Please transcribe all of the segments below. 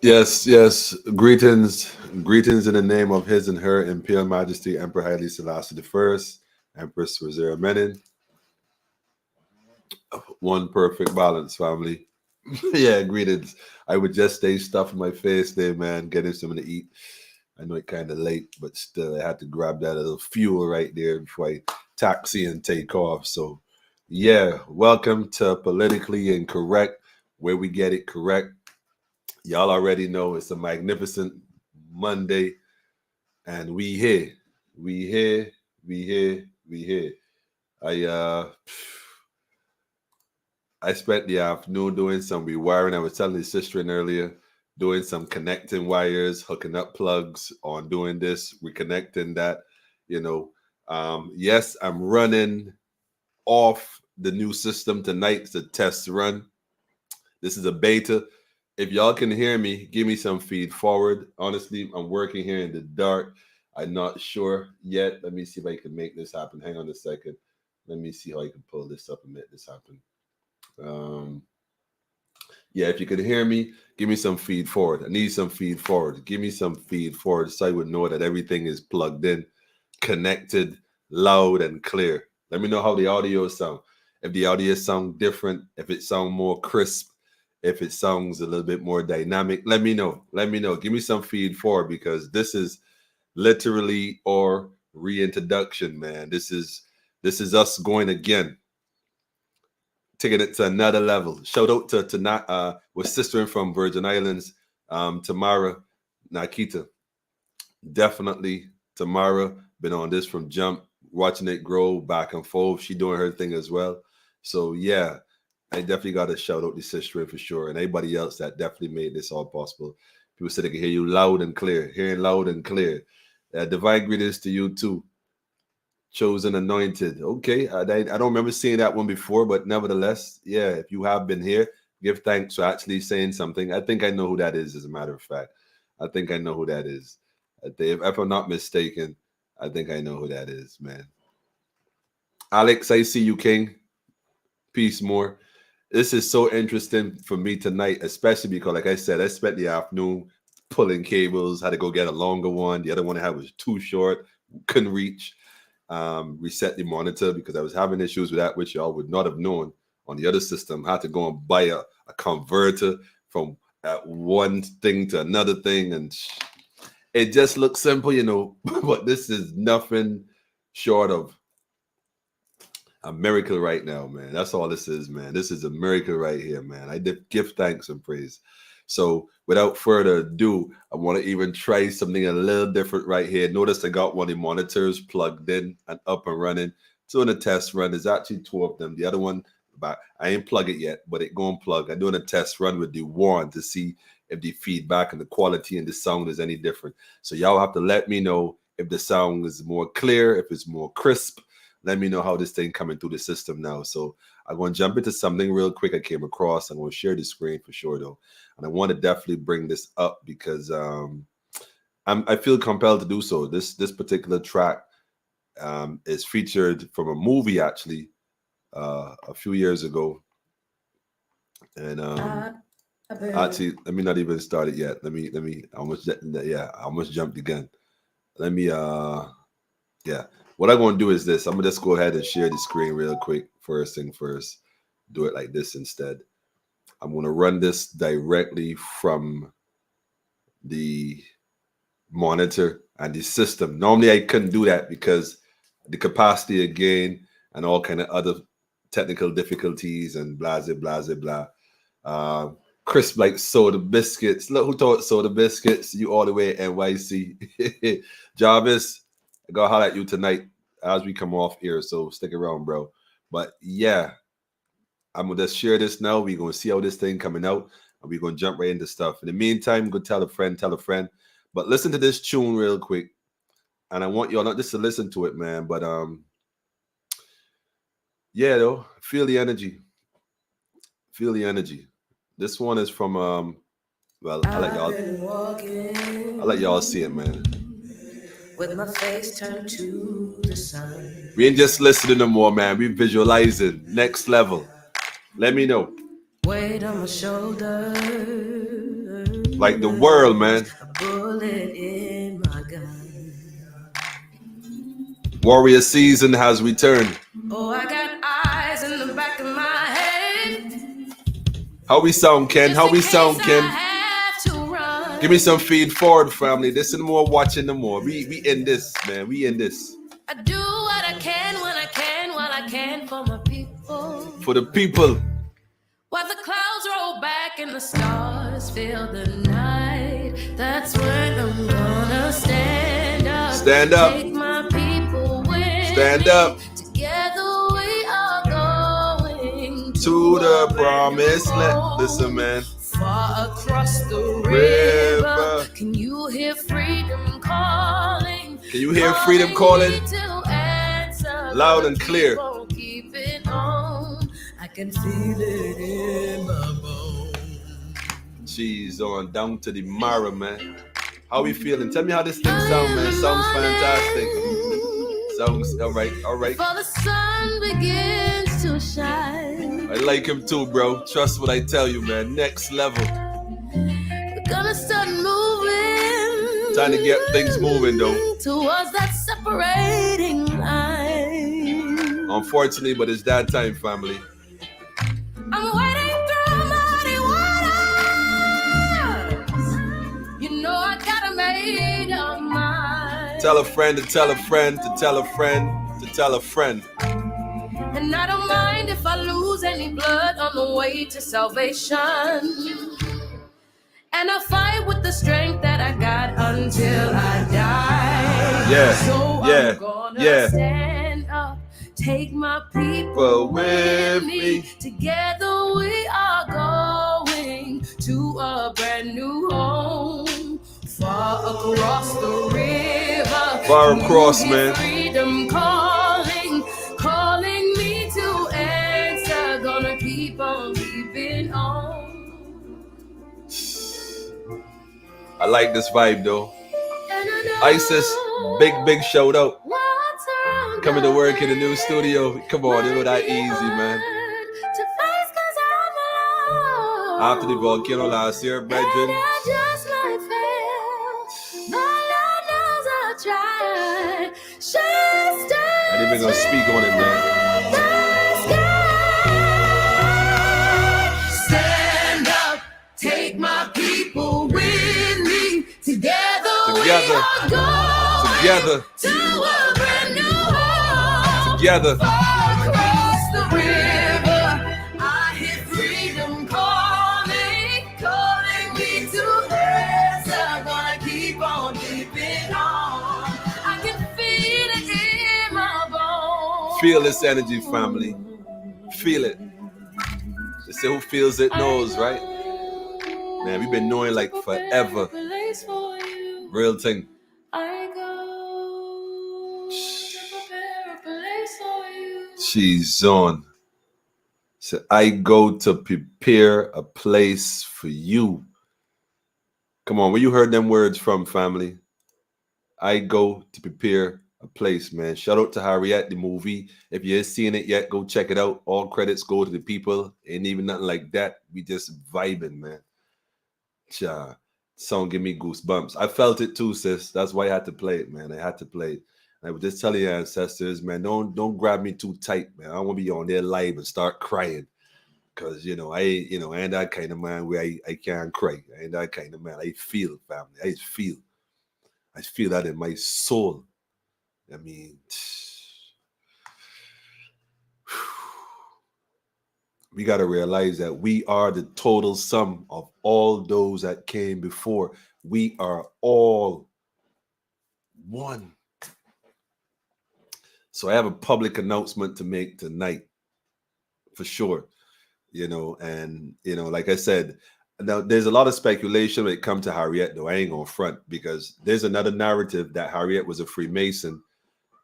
Yes. Greetings in the name of His and Her Imperial Majesty Emperor Haile Selassie the First, Empress Rosera Menin. One perfect balance, family. Yeah, greetings. I would just stay stuffing my face there, man, getting something to eat. I know it kind of late, but still, I had to grab that little fuel right there before I taxi and take off. So, yeah, welcome to Politically Incorrect, where we get it correct. Y'all already know it's a magnificent Monday, and we here, we here, we here, we here. I uh, I spent the afternoon doing some rewiring. I was telling his sister earlier, doing some connecting wires, hooking up plugs on doing this, reconnecting that. You know, yes, I'm running off the new system tonight. It's a test run. This is a beta. If y'all can hear me, give me some feed forward. Honestly, I'm working here in the dark. I'm not sure yet. Let me see if I can make this happen. Hang on a second. Let me see how I can pull this up and make this happen. Um, yeah, if you can hear me, give me some feed forward. I need some feed forward. Give me some feed forward so I would know that everything is plugged in, connected, loud, and clear. Let me know how the audio sound. If the audio sound different, if it sound more crisp, if it sounds a little bit more dynamic, let me know. Let me know. Give me some feed forward because this is literally our reintroduction, man. This is us going again, taking it to another level. Shout out to not with sister from Virgin Islands, Tamara Nakita. Definitely Tamara been on this from jump, watching it grow back and forth. She doing her thing as well. So yeah, I definitely got to shout out the sister for sure, and anybody else that definitely made this all possible. People said they can hear you loud and clear, hearing loud and clear. Divine greetings to you too. Chosen anointed. Okay, I don't remember seeing that one before, but nevertheless, yeah, if you have been here, give thanks for actually saying something. I think I know who that is, as a matter of fact. I think I know who that is. If I'm not mistaken, I think I know who that is, man. Alex, I see you, King. Peace more. This is so interesting for me tonight, especially because, like I said, I spent the afternoon pulling cables, had to go get a longer one. The other one I had was too short, couldn't reach. Reset the monitor because I was having issues with that, which y'all would not have known on the other system. I had to go and buy a converter from one thing to another thing, and it just looks simple, but this is nothing short of a miracle right now, man. That's all this is, man. This is a miracle right here, man. I did give thanks and praise. So without further ado, I want to even try something a little different right here. Notice I got one of the monitors plugged in and up and running. Doing a test run. There's actually two of them. The other one, but I ain't plug it yet, but it going plug. I'm doing a test run with the one to see if the feedback and the quality and the sound is any different. So y'all have to let me know if the sound is more clear, if it's more crisp. Let me know how this thing coming through the system now. So I'm going to jump into something real quick I came across. I'm going to share the screen for sure, though. And I want to definitely bring this up because I feel compelled to do so. This particular track is featured from a movie, actually, a few years ago. And actually, let me not even start it yet. Let me, I almost jumped the gun. Let me, yeah. What I'm going to do is this. I'm going to just go ahead and share the screen real quick. First thing first. Do it like this instead. I'm going to run this directly from the monitor and the system. Normally, I couldn't do that because the capacity again and all kind of other technical difficulties and blah, blah, blah, blah. Crisp like soda biscuits. Look who taught soda biscuits. You all the way at NYC. Jarvis, I gotta holler at you tonight as we come off here, so stick around, bro. But yeah, I'm gonna just share this now. We're gonna see how this thing coming out, and we're gonna jump right into stuff. In the meantime, go tell a friend. But listen to this tune real quick, and I want y'all not just to listen to it, man, but yeah, though, feel the energy. Feel the energy. This one is from well, I'll let y'all see it, man. With my face turned to the sun. We ain't just listening no more, man. We visualizing next level. Let me know. Weight on my shoulder. Like the world, man. A bullet in my gun. Warrior season has returned. Oh, I got eyes in the back of my head. How we sound, Ken? How we sound, Ken? Give me some feed forward, family. Listen more, watching the more. We in this, man. We in this. I do what I can when I can, while I can for my people. For the people. While the clouds roll back and the stars fill the night, that's when I'm gonna stand up. Stand up. Take my people with Stand me. up. Together we are going To the promised land. Listen, man. Far across the river. Can you hear freedom calling? Can you hear freedom calling? Loud and clear. I can feel it in my bones. She's on down to the Mara, man. How we feeling? Tell me how this thing sound, man. Sounds fantastic. Sounds all right, all right. For the sun begins to shine. I like him too, bro. Trust what I tell you, man. Next level. We're gonna start moving. Time to get things moving, though. Towards that separating line. Unfortunately, but it's that time, family. I'm wading through muddy waters. You know I gotta make up mind. Tell a friend to tell a friend to tell a friend to tell a friend. And I don't mind if I lose any blood on the way to salvation. And I fight with the strength that I got until I die. Yeah, so yeah, I'm gonna stand up, take my people with me. Together we are going to a brand new home. Far across the river. Far across, man. Freedom calling, calling me to answer. Gonna keep on keeping on. I like this vibe, though. Isis, big shout out. Coming to work in the new studio. Come on, it was that easy, man. After the volcano last year, brethren. I ain't even gonna speak on it, man. Stand up, take my people with me. Together. We are going Together. To a brand new home. Together. Across the river, I hear freedom calling, calling me to answer. Gonna keep on keeping on. I can feel it in my bones. Feel this energy, family. Feel it. They say who feels it knows, right? Man, we've been knowing like forever. Real thing. I go to prepare a place for you. She's on. So I go to prepare a place for you. Come on, where you heard them words from, family? I go to prepare a place, man. Shout out to Harriet, the movie. If you ain't seen it yet, go check it out. All credits go to the people. Ain't even nothing like that. We just vibing, man. Cha. Song give me goosebumps. I felt it too, sis. That's why I had to play it, man. I had to play it. I would just tell your ancestors, man, don't grab me too tight, man. I don't want to be on their live and start crying. Cause I ain't that kind of man where I can't cry. I ain't that kind of man. I feel, family. I feel that in my soul. I mean, we got to realize that we are the total sum of all those that came before. We are all one. So I have a public announcement to make tonight, for sure. Like I said, now there's a lot of speculation when it comes to Harriet, though. I ain't gonna front, because there's another narrative that Harriet was a Freemason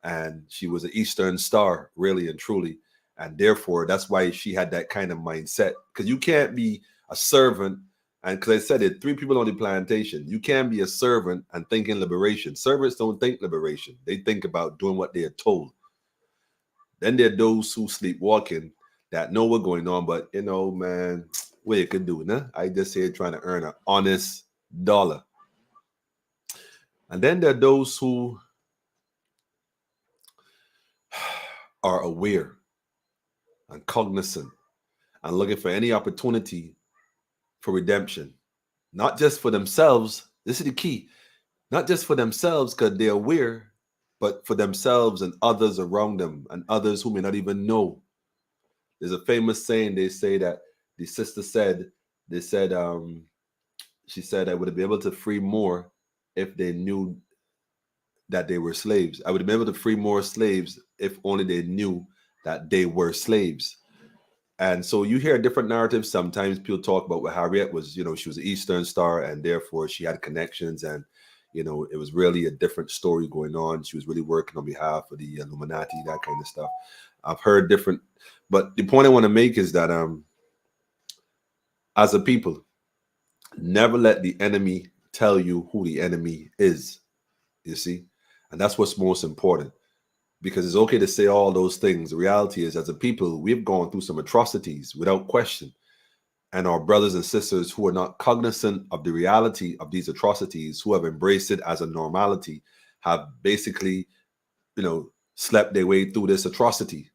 and she was an Eastern Star, really and truly. And therefore, that's why she had that kind of mindset. Because you can't be a servant. And because I said it, 3 people on the plantation, you can't be a servant and thinking liberation. Servants don't think liberation. They think about doing what they're told. Then there are those who sleepwalking that know what's going on. But, man, what you can do, nah? I just here trying to earn an honest dollar. And then there are those who are aware and cognizant and looking for any opportunity for redemption, not just for themselves. This is the key. Not just for themselves because they're aware, but for themselves and others around them and others who may not even know. There's a famous saying. They say that the sister said, she said, I would be able to free more if they knew that they were slaves. I would be able to free more slaves if only they knew that they were slaves. And so you hear different narratives. Sometimes people talk about what Harriet was, she was an Eastern Star and therefore she had connections and, it was really a different story going on. She was really working on behalf of the Illuminati, that kind of stuff. I've heard different, but the point I want to make is that as a people, never let the enemy tell you who the enemy is, you see? And that's what's most important, because it's okay to say all those things. The reality is, as a people, we've gone through some atrocities without question. And our brothers and sisters who are not cognizant of the reality of these atrocities, who have embraced it as a normality, have basically, slept their way through this atrocity.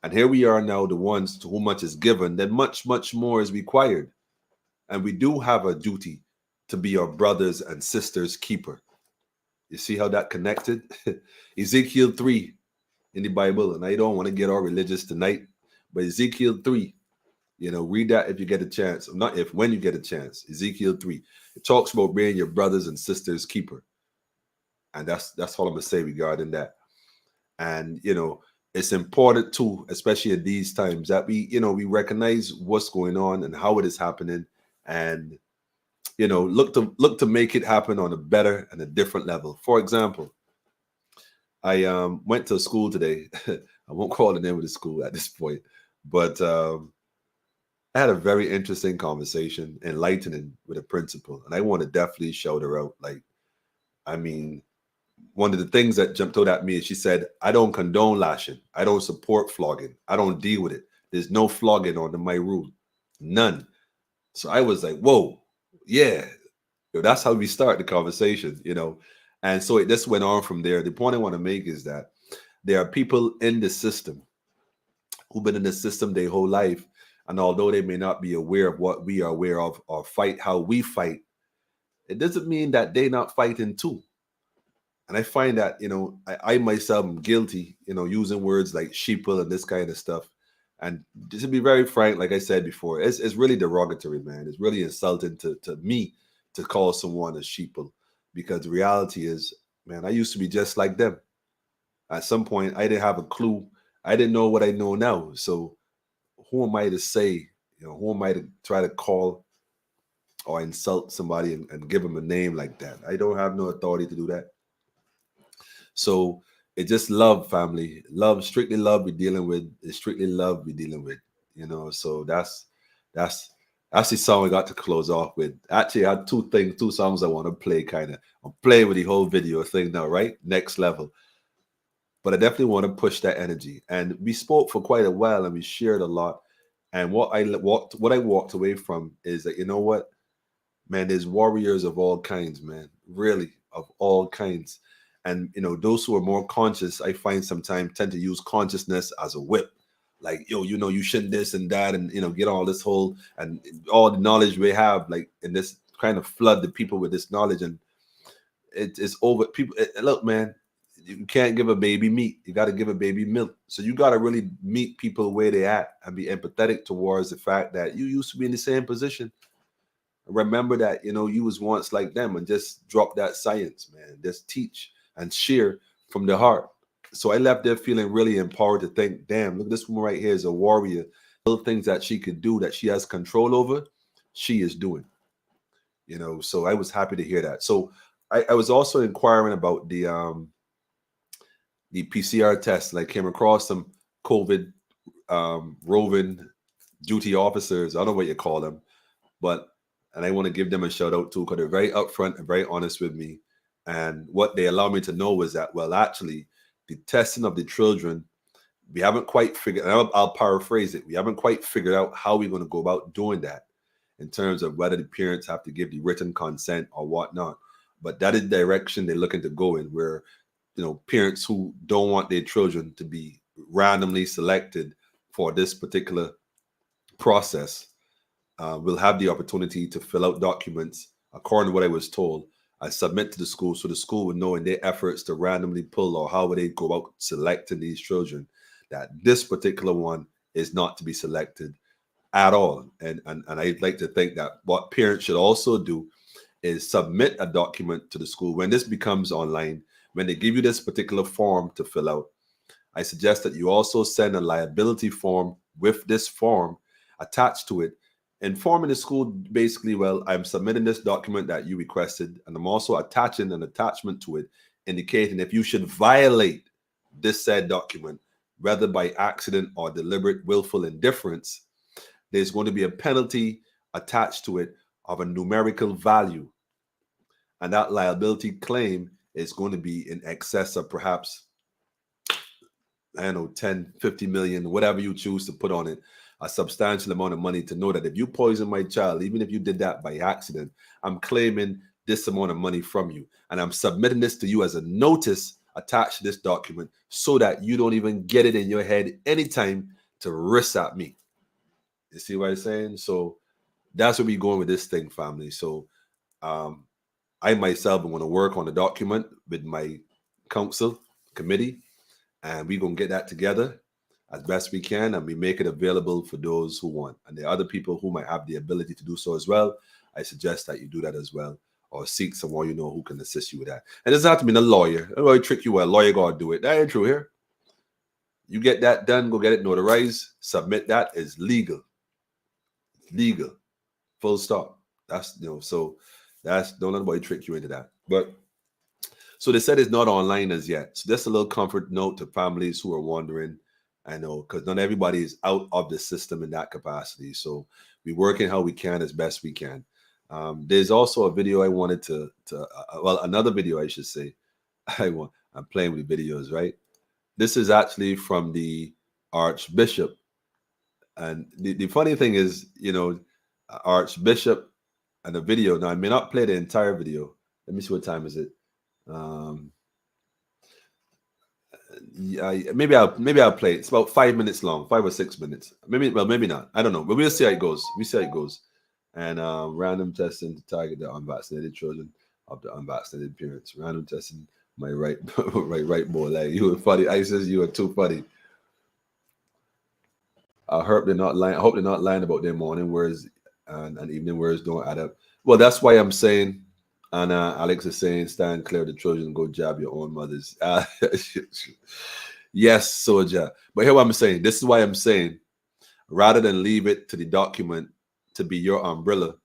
And here we are now, the ones to whom much is given, then much, much more is required. And we do have a duty to be our brothers and sisters' keeper. You see how that connected? Ezekiel 3 in the Bible, and I don't want to get all religious tonight, but Ezekiel 3, read that if you get a chance. Not if, when you get a chance. Ezekiel 3. It talks about being your brothers and sisters' keeper. And that's all I'm going to say regarding that. And, it's important too, especially at these times, that we recognize what's going on and how it is happening, and look to make it happen on a better and a different level. For example, I went to school today. I won't call the name of the school at this point, but I had a very interesting conversation, enlightening, with a principal, and I want to definitely shout her out. One of the things that jumped out at me is she said, I don't condone lashing. I don't support flogging. I don't deal with it. There's no flogging under my rule. None. So I was like, whoa, yeah. That's how we start the conversation, And so this went on from there. The point I want to make is that there are people in the system who've been in the system their whole life. And although they may not be aware of what we are aware of or fight how we fight, it doesn't mean that they're not fighting too. And I find that, I myself am guilty, using words like sheeple and this kind of stuff. And just to be very frank, like I said before, it's really derogatory, man. It's really insulting to me to call someone a sheeple, because the reality is, man, I used to be just like them. At some point, I didn't have a clue. I didn't know what I know now. So who am I to say, who am I to try to call or insult somebody and give them a name like that? I don't have no authority to do that. So it's just love, family. Love, strictly love we're dealing with. It's strictly love we're dealing with, So that's the song I got to close off with. Actually, I had two songs I want to play, kind of. I'm playing with the whole video thing now, right? Next level. But I definitely want to push that energy. And we spoke for quite a while and we shared a lot. And what I walked away from is that, you know what, man, there's warriors of all kinds, man, really, of all kinds. And, those who are more conscious, I find sometimes tend to use consciousness as a whip. Like, you shouldn't this and that, and, get all this whole, and all the knowledge we have, like, in this kind of flood the people with this knowledge. And it's over. People, look, man, you can't give a baby meat. You got to give a baby milk. So you got to really meet people where they at and be empathetic towards the fact that you used to be in the same position. Remember that, you was once like them, and just drop that science, man. Just teach and share from the heart. So I left there feeling really empowered to think, damn, look, this woman right here is a warrior. Little things that she could do, that she has control over, she is doing. So I was happy to hear that. So I was also inquiring about the PCR test, and I came across some COVID roving duty officers. I don't know what you call them, and I want to give them a shout out too, because they're very upfront and very honest with me. And what they allowed me to know was that, well, actually, the testing of the children, we haven't quite figured, and I'll paraphrase it, we haven't quite figured out how we're going to go about doing that. in terms of whether the parents have to give the written consent or whatnot. But that is the direction they're looking to go in, where, you know, parents who don't want their children to be randomly selected for this particular process will have the opportunity to fill out documents according to what I was told. I submit to the school, so the school would know in their efforts to randomly pull, or how would they go about selecting these children, that this particular one is not to be selected at all. And I'd like to think that what parents should also do is submit a document to the school when this becomes online. When they give you this particular form to fill out, I suggest that you also send a liability form with this form attached to it, informing the school basically, well, I'm submitting this document that you requested, and I'm also attaching an attachment to it indicating if you should violate this said document, whether by accident or deliberate willful indifference, there's going to be a penalty attached to it of a numerical value. And that liability claim is going to be in excess of perhaps, I don't know, 10, 50 million, whatever you choose to put on it, a substantial amount of money to know that if you poison my child, even if you did that by accident, I'm claiming this amount of money from you. And I'm submitting this to you as a notice attached to this document so that you don't even get it in your head anytime to risk at me. You see what I'm saying? So that's where we're going with this thing, family. So I myself am going to work on the document with my council committee, and we're going to get that together as best we can, and we make it available for those who want. And there are other people who might have the ability to do so as well. I suggest that you do that as well, or seek someone you know who can assist you with that. And it doesn't have to be a lawyer. I don't trick you well. A lawyer got to do it. That ain't true here. You get that done, go get it notarized, submit that. Is legal. Legal. Full stop. That's, you know, so that's, don't let anybody trick you into that. But so they said it's not online as yet. So that's a little comfort note to families who are wondering. I know, because not everybody is out of the system in that capacity. So we're working how we can as best we can. There's also a video I wanted to well, another video I should say. I'm playing with the videos, right? This is actually from the Archbishop. And the funny thing is, you know, Archbishop and the video. Now, I may not play the entire video. Let me see, what time is it? Yeah, maybe I'll play it. It's about 5 minutes long, 5 or 6 minutes. Maybe not. I don't know, but we'll see how it goes. And random testing to target the unvaccinated children of the unvaccinated parents. Random testing my right right boy leg. You were funny. ISIS, you are too funny. I hope they're not lying about their morning words and evening words don't add up. Well, that's why I'm saying. And Alex is saying, stand clear of the children, go jab your own mothers. Yes, soldier. But here what I'm saying. This is why I'm saying, rather than leave it to the document to be your umbrella,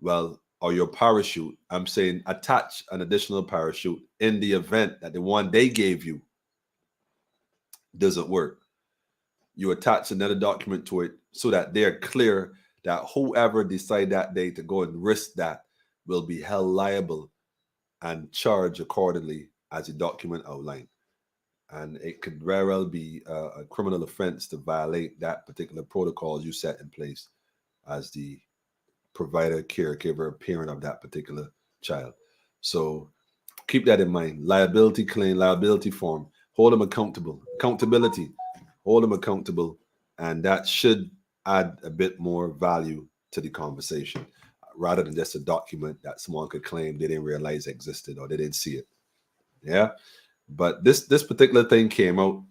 well, or your parachute, I'm saying attach an additional parachute in the event that the one they gave you doesn't work. You attach another document to it so that they're clear that whoever decide that day to go and risk that will be held liable and charged accordingly as the document outlined. And it could very well be a criminal offense to violate that particular protocol you set in place as the provider, caregiver, parent of that particular child. So keep that in mind. Liability claim, liability form, hold them accountable, accountability, hold them accountable. And that should add a bit more value to the conversation, rather than just a document that someone could claim they didn't realize existed or they didn't see it. Yeah. But this particular thing came out.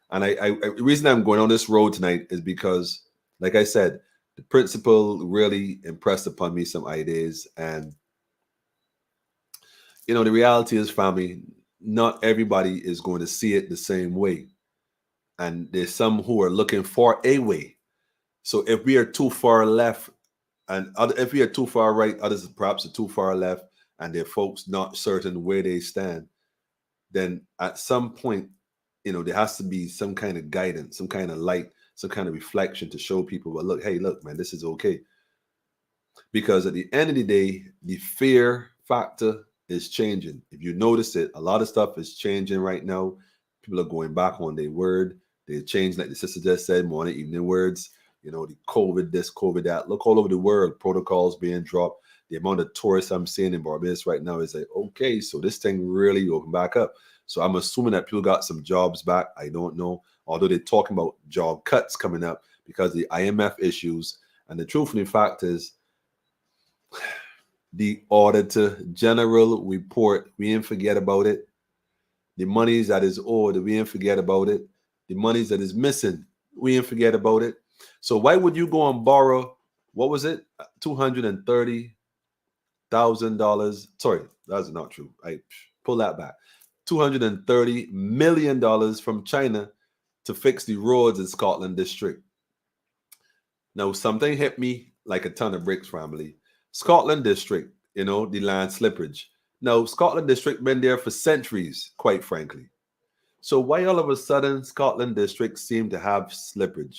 And the reason I'm going on this road tonight is because, like I said, the principal really impressed upon me some ideas. And, you know, the reality is, family, not everybody is going to see it the same way. And there's some who are looking for a way. So if we are too far left, and if we are too far right, others perhaps are too far left, and they're folks not certain where they stand, then at some point, you know, there has to be some kind of guidance, some kind of light, some kind of reflection to show people, well, look, hey, look, man, this is okay. Because at the end of the day, the fear factor is changing. If you notice it, a lot of stuff is changing right now. People are going back on their word. They change, like the sister just said, morning, evening words. You know, the COVID this, COVID that. Look all over the world, protocols being dropped. The amount of tourists I'm seeing in Barbados right now is like, okay, so this thing really opened back up. So I'm assuming that people got some jobs back. I don't know. Although they're talking about job cuts coming up because of the IMF issues. And the truth of the fact is, the Auditor General report, we ain't forget about it. The monies that is owed, we ain't forget about it. The monies that is missing, we ain't forget about it. So why would you go and borrow, what was it? $230,000. Sorry, that's not true. I pull that back. $230 million from China to fix the roads in Scotland District. Now, something hit me like a ton of bricks, family. Scotland District, you know, the land slippage. Now, Scotland District been there for centuries, quite frankly. So why all of a sudden Scotland District seem to have slippage?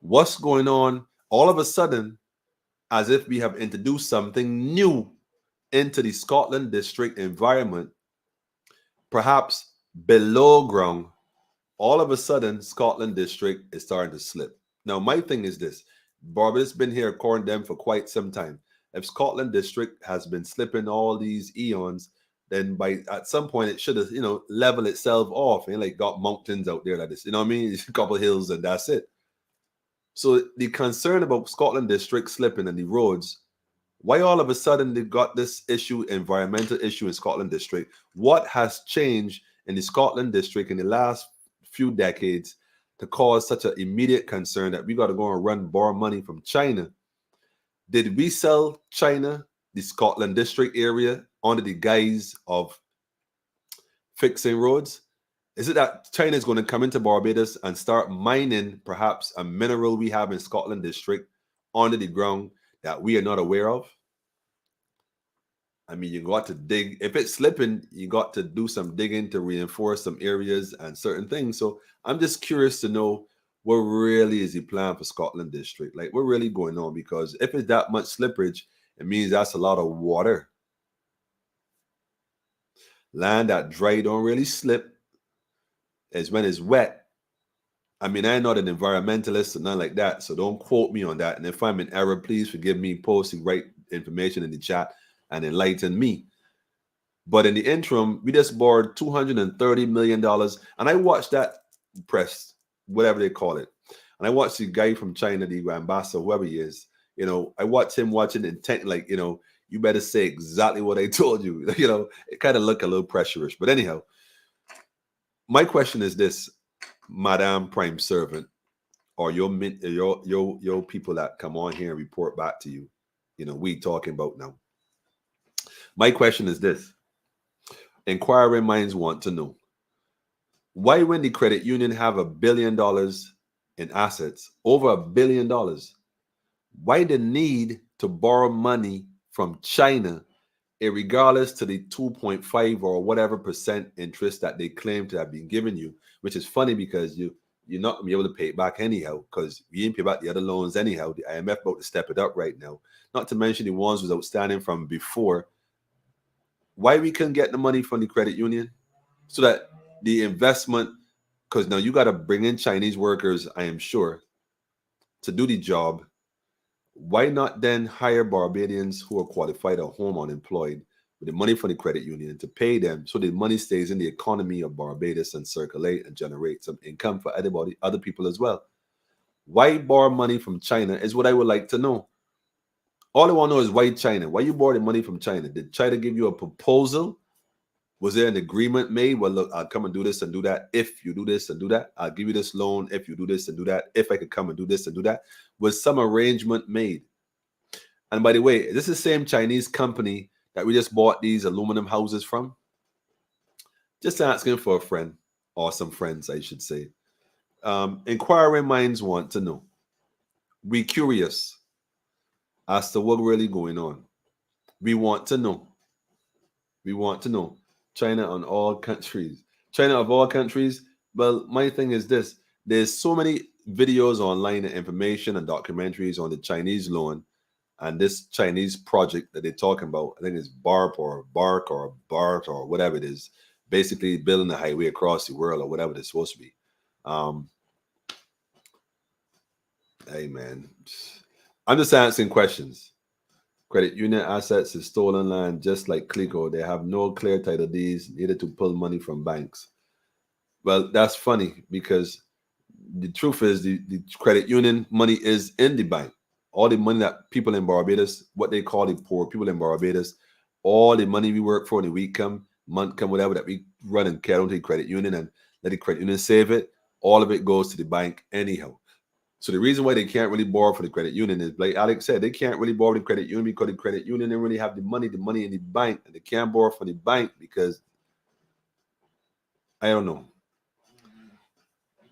What's going on all of a sudden, as if we have introduced something new into the Scotland District environment, perhaps below ground, all of a sudden Scotland District is starting to slip. Now, my thing is this. Barbados been here according to them for quite some time. If Scotland District has been slipping all these eons, then at some point it should have, you know, level itself off and like got mountains out there like this. You know what I mean? It's a couple hills and that's it. So the concern about Scotland District slipping and the roads, why all of a sudden they got this issue, environmental issue in Scotland District? What has changed in the Scotland District in the last few decades to cause such an immediate concern that we got to go and borrow money from China? Did we sell China the Scotland District area under the guise of fixing roads? Is it that China is going to come into Barbados and start mining perhaps a mineral we have in Scotland District under the ground that we are not aware of? I mean, you got to dig. If it's slipping, you got to do some digging to reinforce some areas and certain things. So I'm just curious to know what really is the plan for Scotland District? Like, what really going on? Because if it's that much slippage, it means that's a lot of water. Land that dry don't really slip. Is when it's wet. I mean, I'm not an environmentalist or nothing like that, so don't quote me on that. And if I'm in error, please forgive me. Post the right information in the chat and enlighten me. But in the interim, we just borrowed $230 million. And I watched that press, whatever they call it. And I watched the guy from China, the ambassador, whoever he is. You know, I watched him watching intent, like, you know, you better say exactly what I told you. You know, it kind of looked a little pressurish. But anyhow, my question is this, Madam Prime Servant, or your people that come on here and report back to you, you know, we talking about now. My question is this. Inquiring minds want to know, why when the credit union have $1 billion in assets, over $1 billion, why the need to borrow money from China, regardless to the 2.5 or whatever percent interest that they claim to have been giving you, which is funny because you're not going to be able to pay it back anyhow, because we didn't pay back the other loans anyhow. The IMF about to step it up right now. Not to mention the ones was outstanding from before. Why we couldn't get the money from the credit union? So that the investment, because now you got to bring in Chinese workers, I am sure, to do the job. Why not then hire Barbadians who are qualified or home unemployed with the money from the credit union to pay them so the money stays in the economy of Barbados and circulate and generate some income for other people as well? Why borrow money from China is what I would like to know. All I want to know is why China? Why you borrowing money from China? Did China give you a proposal? Was there an agreement made? Well, look, I'll come and do this and do that. If you do this and do that, I'll give you this loan. If you do this and do that, if I could come and do this and do that, was some arrangement made? And by the way, this is the same Chinese company that we just bought these aluminum houses from. Just asking for a friend, or some friends, I should say. Inquiring minds want to know. We curious as to what really going on. We want to know. We want to know. China on all countries. China of all countries. Well, my thing is this. There's so many videos online and information and documentaries on the Chinese loan and this Chinese project that they're talking about. I think it's BART or BART or whatever it is. Basically building a highway across the world or whatever it's supposed to be. Hey man, I'm just answering questions. Credit union assets is stolen land, just like Clico. They have no clear title deeds needed to pull money from banks. Well, that's funny because the truth is the credit union money is in the bank. All the money that people in Barbados, what they call the poor people in Barbados, all the money we work for in the week come, month come, whatever that we run and carry on to the credit union and let the credit union save it, all of it goes to the bank anyhow. So the reason why they can't really borrow for the credit union is, like Alex said, they can't really borrow the credit union because the credit union didn't really have the money in the bank, and they can't borrow from the bank because I don't know.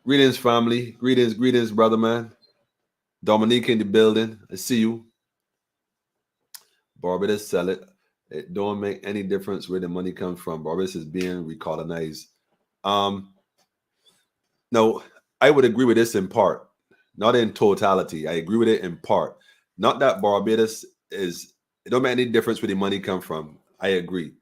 Greetings, family. Greetings, brother man. Dominique in the building. I see you. Barbados sell it. It don't make any difference where the money comes from. Barbados is being recolonized. No, I would agree with this in part, not in totality. I agree with it in part. Not that Barbados is, it don't make any difference where the money come from. I agree.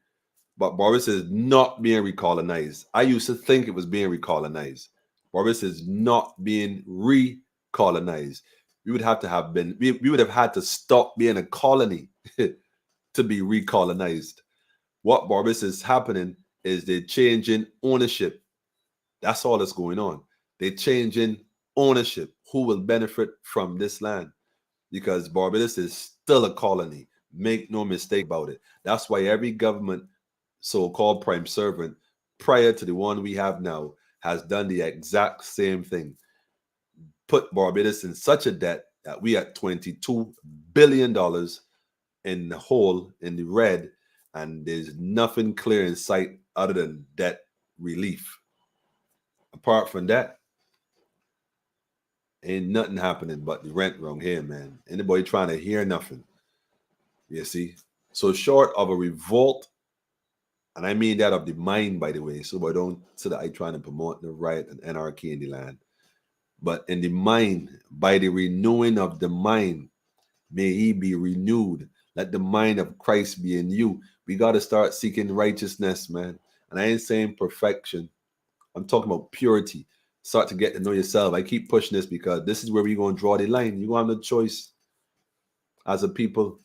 But Barbados is not being recolonized. I used to think it was being recolonized. Barbados is not being recolonized. We would have to have been, we would have had to stop being a colony to be recolonized. What Barbados is happening is they're changing ownership. That's all that's going on. They're changing ownership. Who will benefit from this land? Because Barbados is still a colony. Make no mistake about it. That's why every government, so-called prime servant, prior to the one we have now, has done the exact same thing. Put Barbados in such a debt that we at $22 billion in the hole, in the red, and there's nothing clear in sight other than debt relief. Apart from that, ain't nothing happening but the rent wrong here, man. Anybody trying to hear nothing. You see? So short of a revolt, and I mean that of the mind, by the way, so I don't say that I trying to promote the riot and anarchy in the land. But in the mind, by the renewing of the mind, may he be renewed. Let the mind of Christ be in you. We got to start seeking righteousness, man. And I ain't saying perfection. I'm talking about purity. Start to get to know yourself. I keep pushing this because this is where we're going to draw the line. You're going to have no choice as a people.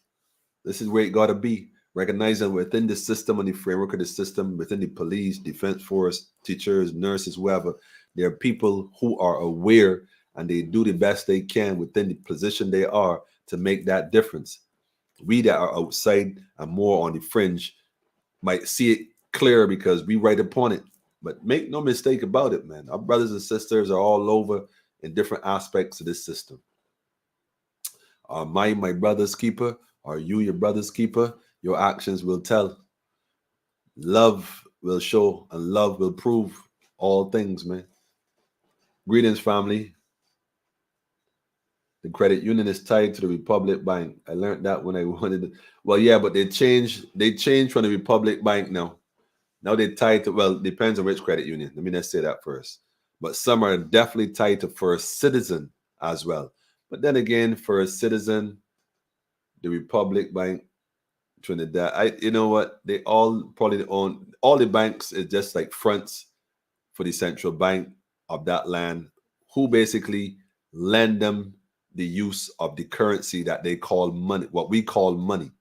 This is where it got to be. Recognizing within the system and the framework of the system, within the police, defense force, teachers, nurses, whoever, there are people who are aware and they do the best they can within the position they are to make that difference. We that are outside and more on the fringe might see it clear because we right upon it. But make no mistake about it, man. Our brothers and sisters are all over in different aspects of this system. Are my brother's keeper? Are you your brother's keeper? Your actions will tell. Love will show and love will prove all things, man. Greetings, family. The credit union is tied to the Republic Bank. I learned that when I wanted to. Well, yeah, but they changed from the Republic Bank now. Now they're tied to, well, depends on which credit union. Let me just say that first. But some are definitely tied to First Citizen as well. But then again, First Citizen, the Republic Bank, Trinidad, you know what? They all probably own, all the banks is just like fronts for the central bank of that land, who basically lend them the use of the currency that they call money, what we call money.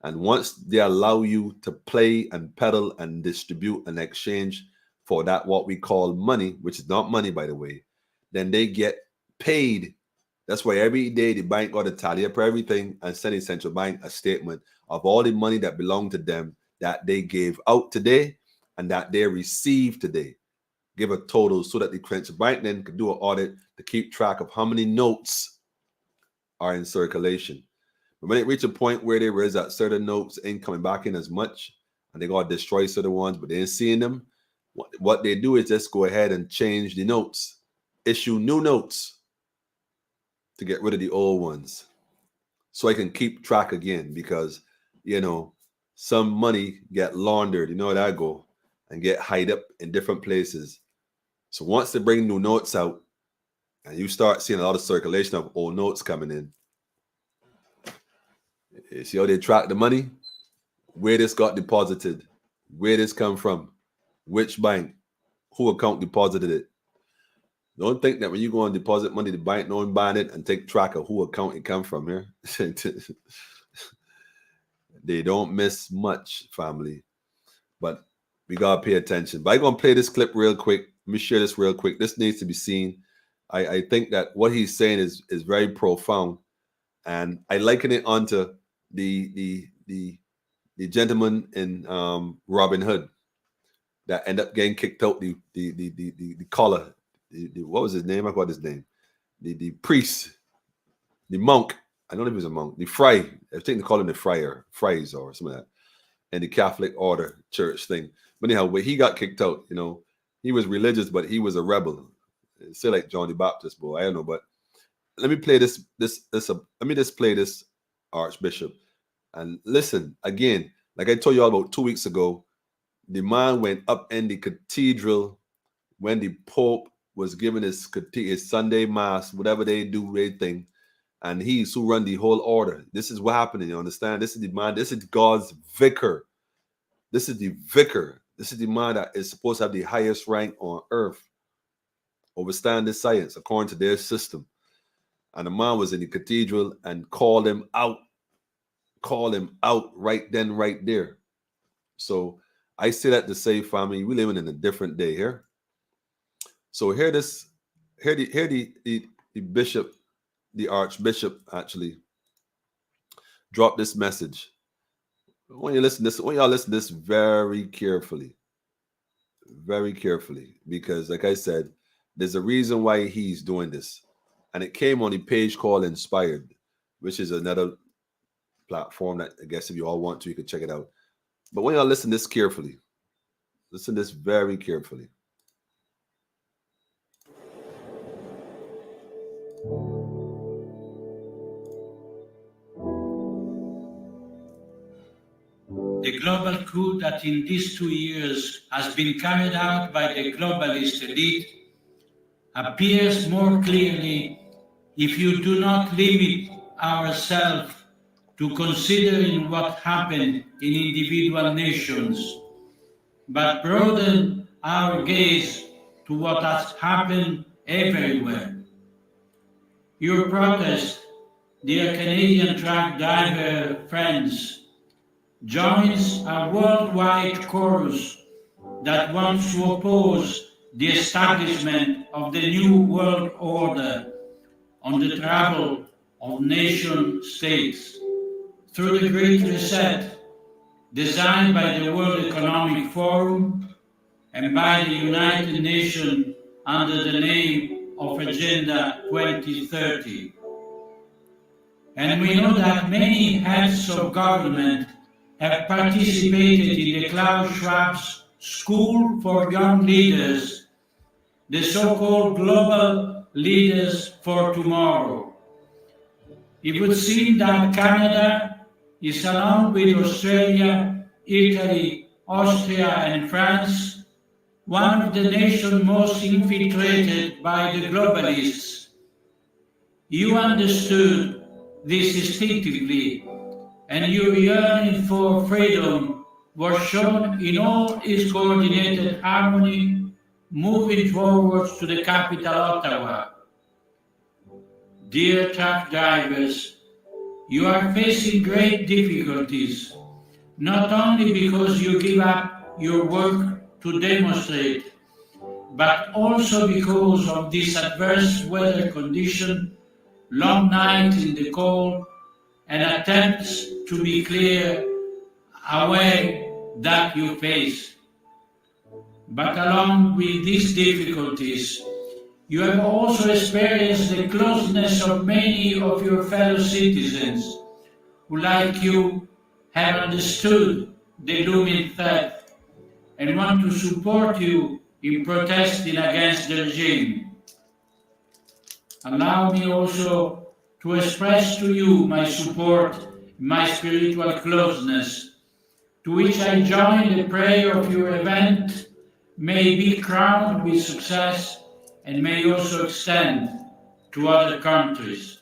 And once they allow you to play and peddle and distribute and exchange for that, what we call money, which is not money, by the way, then they get paid. That's why every day the bank got to tally up everything and send the central bank a statement of all the money that belonged to them that they gave out today and that they received today. Give a total so that the central bank then could do an audit to keep track of how many notes are in circulation. But when it reaches a point where there is that certain notes ain't coming back in as much and they got to destroy certain ones, but they ain't seeing them, what they do is just go ahead and change the notes, issue new notes to get rid of the old ones so I can keep track again because, you know, some money get laundered, you know how that go, and get hid up in different places. So once they bring new notes out and you start seeing a lot of circulation of old notes coming in, you see how they track the money, where this got deposited, where this come from, which bank, who account deposited it. Don't think that when you go and deposit money to bank, no one buying it and take track of who account it come from here. They don't miss much, family. But we gotta pay attention. But I'm gonna play this clip real quick. Let me share this real quick. This needs to be seen. I think that what he's saying is very profound, and I liken it onto the gentleman in Robin Hood that end up getting kicked out. The collar. What was his name? I forgot his name. The priest, the monk. I don't know if he was a monk. The fry. I think they call him the friars or something like that. And the Catholic order church thing. But anyhow, when he got kicked out, he was religious, but he was a rebel. Say like John the Baptist, boy. I don't know, but let me play this. Let me just play this, Archbishop, and listen again. Like I told you all about 2 weeks ago, the man went up in the cathedral when the Pope was giving his Sunday Mass, whatever they do, their thing, and he's who run the whole order. This is what happened. You understand? This is the man. This is God's vicar. This is the vicar. This is the man that is supposed to have the highest rank on earth. Overstand this science according to their system. And the man was in the cathedral and called him out right then, right there. So I say that to say, family, we living in a different day here. So here the bishop, the archbishop actually dropped this message. When y'all listen to this very carefully, because like I said, there's a reason why he's doing this. And it came on a page called Inspired, which is another platform that I guess if you all want to, you can check it out. But when y'all listen this carefully, listen this very carefully. The global coup that in these 2 years has been carried out by the globalist elite appears more clearly if you do not limit ourselves to considering what happened in individual nations, but broaden our gaze to what has happened everywhere. Your protest, dear Canadian truck driver friends, joins a worldwide chorus that wants to oppose the establishment of the new world order on the travel of nation states through the Great Reset designed by the World Economic Forum and by the United Nations under the name of Agenda 2030. And we know that many heads of government have participated in the Klaus Schwab's School for Young Leaders, the so-called Global Leaders for Tomorrow. It would seem that Canada is, along with Australia, Italy, Austria, and France, one of the nations most infiltrated by the globalists. You understood this instinctively, and your yearning for freedom was shown in all its coordinated harmony, moving forwards to the capital, Ottawa. Dear truck drivers, you are facing great difficulties, not only because you give up your work to demonstrate, but also because of this adverse weather condition, long nights in the cold, and attempts to be clear away that you face. But along with these difficulties, you have also experienced the closeness of many of your fellow citizens who, like you, have understood the looming threat and want to support you in protesting against the regime. Allow me also to express to you my support, my spiritual closeness, to which I join the prayer of your event may be crowned with success and may also extend to other countries.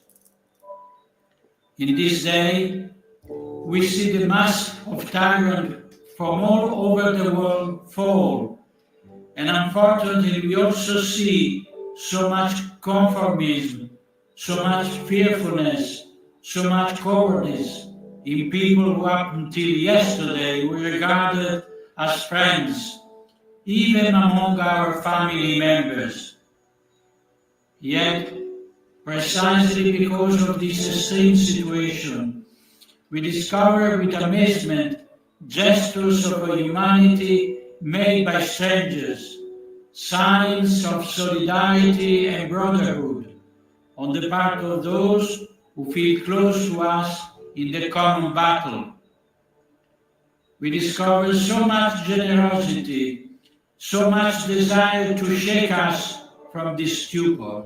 In this day, we see the mask of tyrants from all over the world fall, and unfortunately we also see so much conformism, so much fearfulness, so much cowardice in people who up until yesterday were regarded as friends, even among our family members. Yet, precisely because of this extreme situation, we discover with amazement gestures of a humanity made by strangers, signs of solidarity and brotherhood on the part of those who feel close to us in the common battle. We discover so much generosity, so much desire to shake us from this stupor.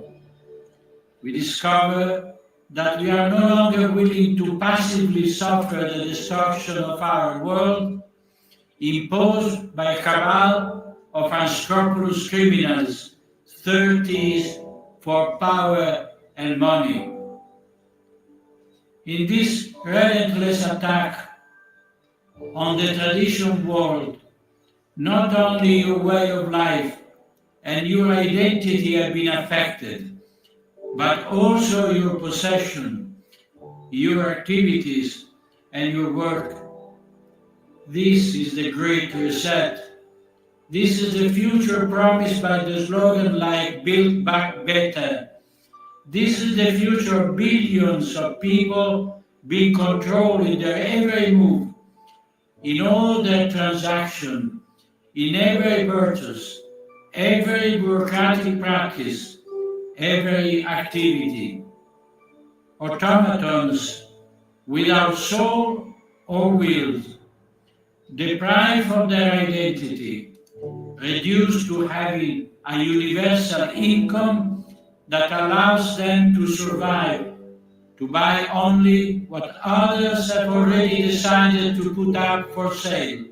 We discover that we are no longer willing to passively suffer the destruction of our world imposed by a cabal of unscrupulous criminals, thirsty for power and money. In this relentless attack on the tradition world, not only your way of life and your identity have been affected, but also your possession, your activities, and your work. This is the Great Reset. This is the future promised by the slogan like Build Back Better. This is the future of billions of people being controlled in their every move, in all their transactions, in every purchase, every bureaucratic practice, every activity. Automatons without soul or will, deprived of their identity, reduced to having a universal income that allows them to survive, to buy only what others have already decided to put up for sale.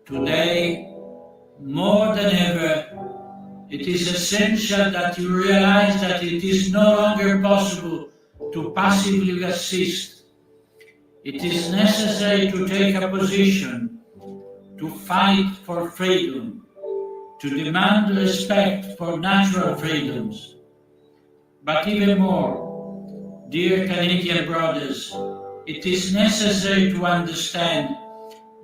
Today, more than ever, it is essential that you realize that it is no longer possible to passively assist. It is necessary to take a position, to fight for freedom, to demand respect for natural freedoms. But even more, dear Canadian brothers, it is necessary to understand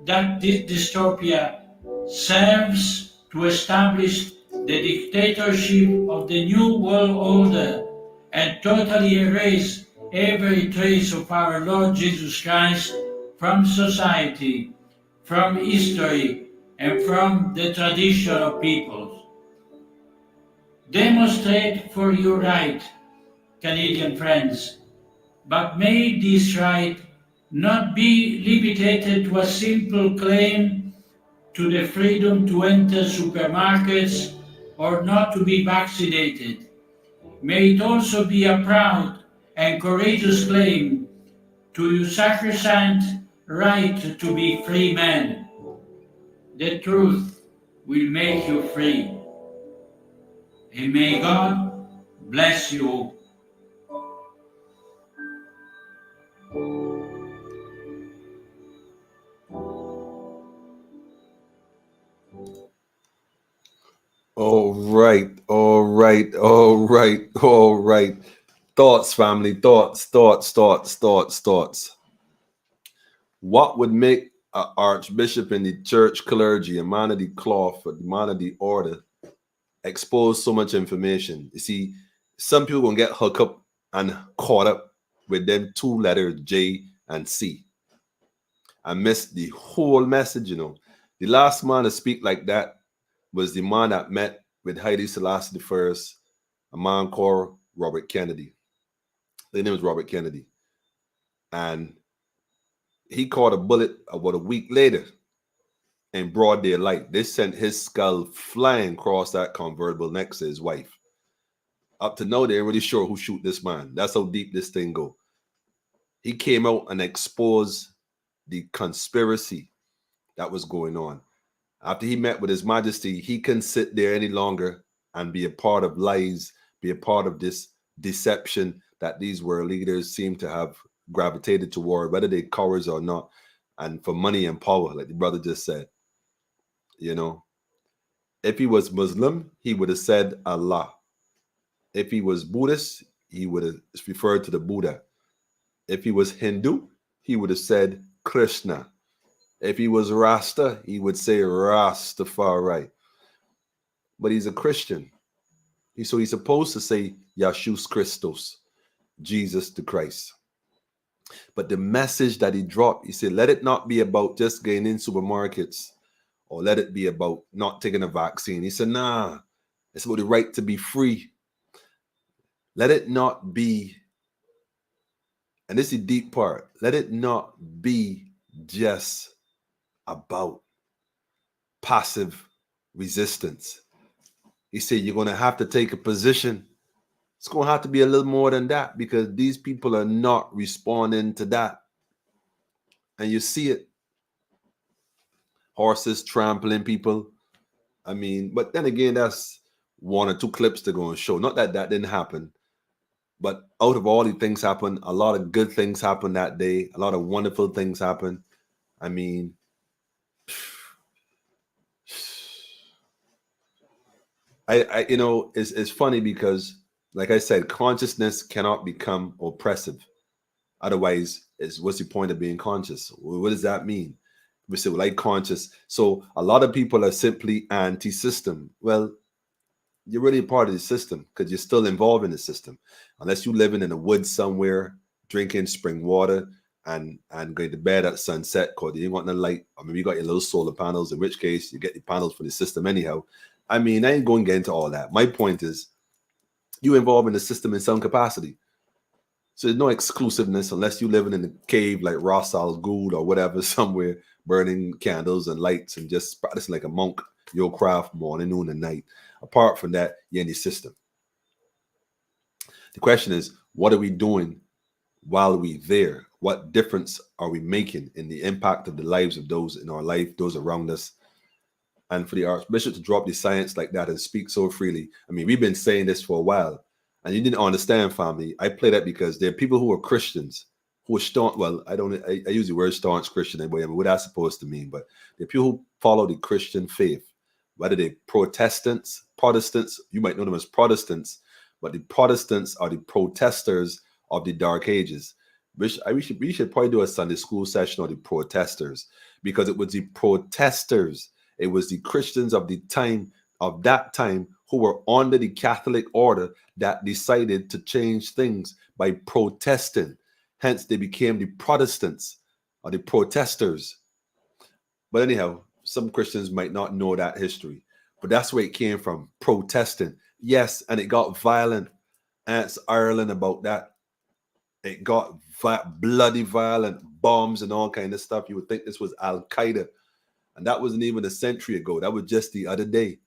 that this dystopia serves to establish the dictatorship of the New World Order and totally erase every trace of our Lord Jesus Christ from society, from history, and from the tradition of peoples. Demonstrate for your right, Canadian friends, but may this right not be limited to a simple claim to the freedom to enter supermarkets or not to be vaccinated. May it also be a proud and courageous claim to your sacrosanct right to be free men. The truth will make you free. And may God bless you all. All right, all right, all right, all right. Thoughts, family, thoughts. What would make an archbishop in the church clergy, a man of the cloth, a man of the order, expose so much information? You see, some people gonna get hooked up and caught up with them two letters, J and C, and miss the whole message, you know. The last man to speak like that was the man that met with Haile Selassie I, a man called Robert Kennedy. His name was Robert Kennedy. And he caught a bullet about a week later in broad daylight. They sent his skull flying across that convertible next to his wife. Up to now, they ain't really sure who shoot this man. That's how deep this thing go. He came out and exposed the conspiracy that was going on. After he met with His Majesty, he couldn't sit there any longer and be a part of lies, be a part of this deception that these world leaders seem to have gravitated toward, whether they're cowards or not, and for money and power, like the brother just said. You know, If he was Muslim, he would have said Allah. If he was Buddhist, he would have referred to the Buddha. If he was Hindu, he would have said Krishna. If he was Rasta, he would say Rastafari. But he's a Christian. So he's supposed to say Yeshus Christos, Jesus the Christ. But the message that he dropped, he said, let it not be about just getting in supermarkets, or let it be about not taking a vaccine. He said, nah, it's about the right to be free. Let it not be, and this is the deep part, let it not be just about passive resistance. He said, you're going to have to take a position. It's going to have to be a little more than that, because these people are not responding to that. And you see it. Horses trampling people. I mean, but then again, that's one or two clips they're going to show. Not that that didn't happen, but out of all the things happen, a lot of good things happened that day. A lot of wonderful things happened. I mean, you know, it's funny because, like I said, consciousness cannot become oppressive. Otherwise, what's the point of being conscious? What does that mean? We say, well, like conscious. So a lot of people are simply anti-system. Well, you're really a part of the system because you're still involved in the system. Unless you're living in the woods somewhere, drinking spring water and going to bed at sunset because you ain't got no light. Or maybe you got your little solar panels, in which case you get the panels for the system anyhow. I mean, I ain't going to get into all that. My point is, you involved in the system in some capacity. So there's no exclusiveness unless you're living in a cave like Ra's al Ghul or whatever, somewhere burning candles and lights and just practicing like a monk, your craft morning, noon, and night. Apart from that, you're in the system. The question is, what are we doing while we're there? What difference are we making in the impact of the lives of those in our life, those around us? And for the Archbishop to drop the science like that and speak so freely. I mean, we've been saying this for a while. And you didn't understand, family. I play that because there are people who are Christians who are staunch. Well, I use the word staunch Christian anyway. I mean, what that's supposed to mean, but there are people who follow the Christian faith, whether they're Protestants, you might know them as Protestants, but the Protestants are the protesters of the Dark Ages. We should probably do a Sunday school session on the protesters, because it was the protesters, it was the Christians of that time who were under the Catholic order that decided to change things by protesting. Hence, they became the Protestants or the protesters. But anyhow, some Christians might not know that history, but that's where it came from, protesting. Yes, and it got violent. Ask Ireland about that. It got bloody violent, bombs and all kind of stuff. You would think this was Al-Qaeda. And that wasn't even a century ago. That was just the other day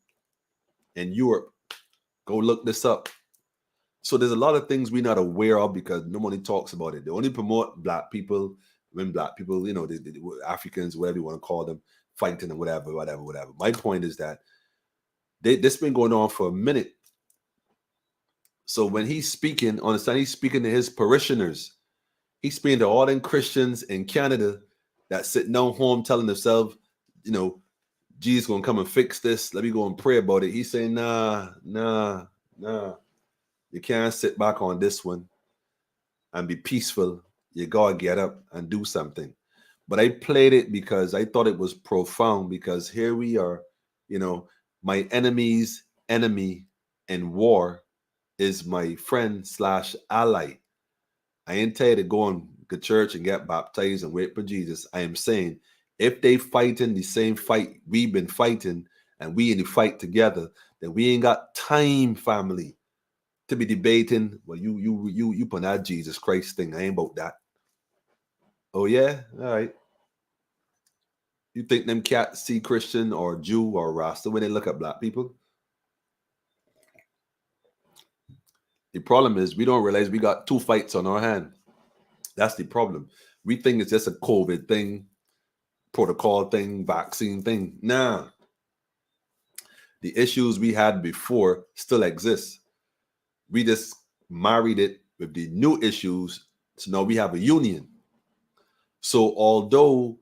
in Europe. Go look this up. So there's a lot of things we're not aware of because nobody talks about it. They only promote black people, when black people, you know, the Africans, whatever you want to call them, fighting and whatever. My point is that this been going on for a minute. So when he's speaking, understand, he's speaking to his parishioners. He's speaking to all them Christians in Canada that sitting down home telling themselves, you know, Jesus gonna come and fix this. Let me go and pray about it. He's saying, nah. You can't sit back on this one and be peaceful. You gotta get up and do something. But I played it because I thought it was profound, because here we are, you know, my enemy's enemy in war is my friend / ally. I ain't tell you to go and to church and get baptized and wait for Jesus. I am saying, if they fighting the same fight we've been fighting and we in the fight together, then we ain't got time, family, to be debating. Well, you put that Jesus Christ thing. I ain't about that. Oh yeah, all right. You think them cats see Christian or Jew or Rasta when they look at black people? The problem is we don't realize we got 2 fights on our hand. That's the problem. We think it's just a COVID thing, protocol thing, vaccine thing. Nah. The issues we had before still exist. We just married it with the new issues. So now we have a union. So although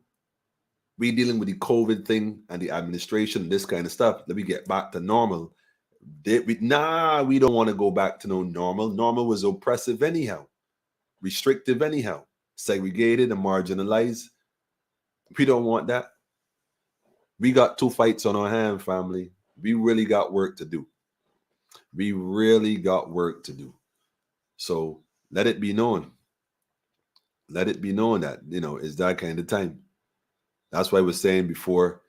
We dealing with the COVID thing and the administration, this kind of stuff. Let me get back to normal. We don't want to go back to no normal. Normal was oppressive anyhow, restrictive anyhow, segregated and marginalized. We don't want that. We got 2 fights on our hand, family. We really got work to do. We really got work to do. So let it be known. Let it be known that, it's that kind of time. That's why I was saying before,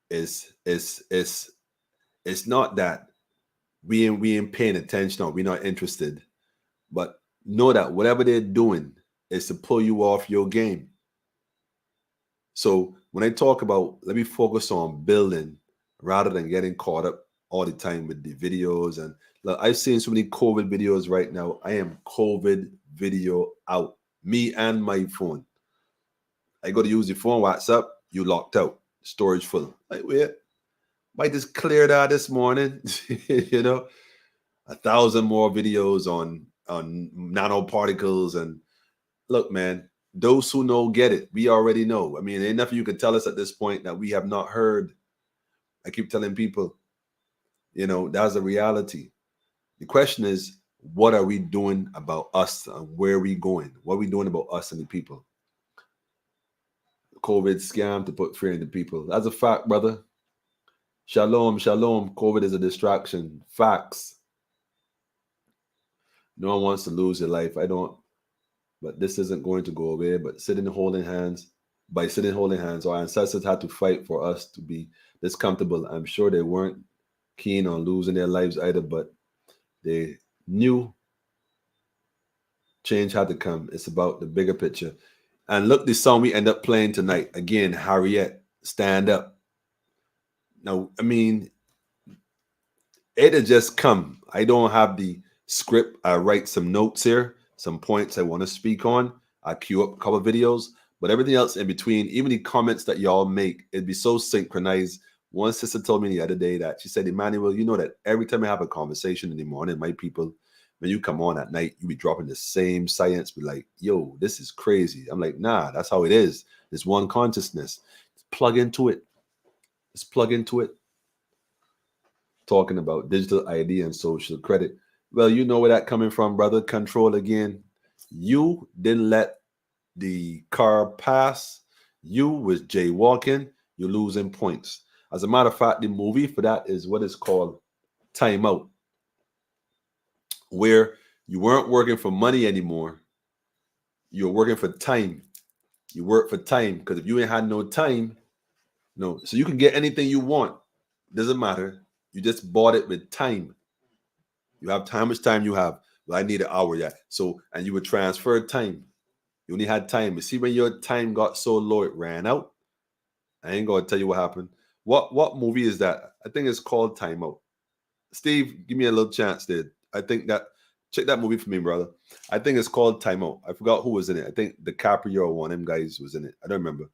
it's not that we ain't paying attention or we're not interested, but know that whatever they're doing is to pull you off your game. So when I talk about, let me focus on building rather than getting caught up all the time with the videos. And look, I've seen so many COVID videos right now. I am COVID video out. Me and my phone. I go to use the phone, WhatsApp, you locked out. Storage full. Like, wait. Might just cleared out this morning. 1,000 more videos on nanoparticles. And look, man, those who know get it. We already know. I mean, ain't nothing you can tell us at this point that we have not heard. I keep telling people, that's a reality. The question is, what are we doing about us and where are we going? What are we doing about us and the people? COVID scam to put fear in the people. That's a fact, brother. Shalom, shalom. COVID is a distraction. Facts. No one wants to lose their life. I don't. But this isn't going to go away. But sitting holding hands, our ancestors had to fight for us to be this comfortable. I'm sure they weren't keen on losing their lives either, but they knew change had to come. It's about the bigger picture. And look, the song we end up playing tonight. Again, Harriet, Stand Up. Now, I mean, it had just come. I don't have the script. I write some notes here, some points I want to speak on. I queue up a couple of videos, but everything else in between, even the comments that y'all make, it'd be so synchronized. One sister told me the other day that she said, Emmanuel, you know that every time I have a conversation in the morning, my people, when you come on at night, you be dropping the same science. Be like, yo, this is crazy. I'm like, nah, that's how it is. It's one consciousness. Plug into it. Let's plug into it. Talking about digital ID and social credit. Well, you know where that coming from, brother. Control again. You didn't let the car pass. You was jaywalking. You're losing points. As a matter of fact, the movie for that is what is called Time Out, where you weren't working for money anymore. You're working for time. You work for time, because if you ain't had no time, no. So you can get anything you want. Doesn't matter. You just bought it with time. You have how much time you have? Well, I need an hour, yeah. So, and you would transfer time. You only had time. You see, when your time got so low, it ran out. I ain't gonna tell you what happened. What movie is that? I think it's called Time Out. Steve, give me a little chance there. I think that, check that movie for me, brother. I think it's called Time Out. I forgot who was in it. I think DiCaprio or one of them guys was in it. I don't remember.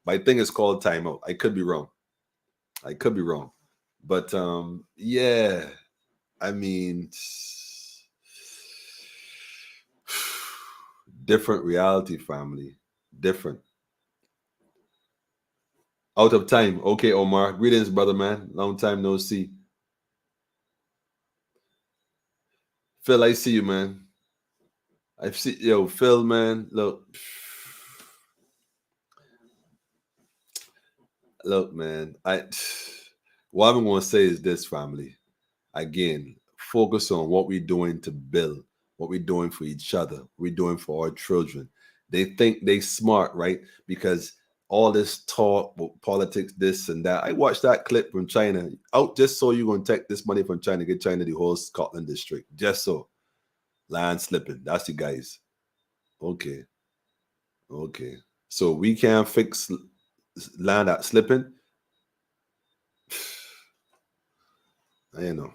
But I think it's called Time Out. I could be wrong. But yeah, I mean, different reality, family. Different. Out of time. Okay, Omar. Greetings, brother, man. Long time no see. Phil, I see you, man. Phil, man. Look, man. What I'm going to say is this, family. Again, focus on what we're doing to build, what we're doing for each other, what we're doing for our children. They think they smart, right? Because all this talk about politics, this and that. I watched that clip from China. Out just so you're going to take this money from China, get China the whole Scotland district. Just so. Land slipping. That's the guys. Okay. So we can't fix land that's slipping. I know.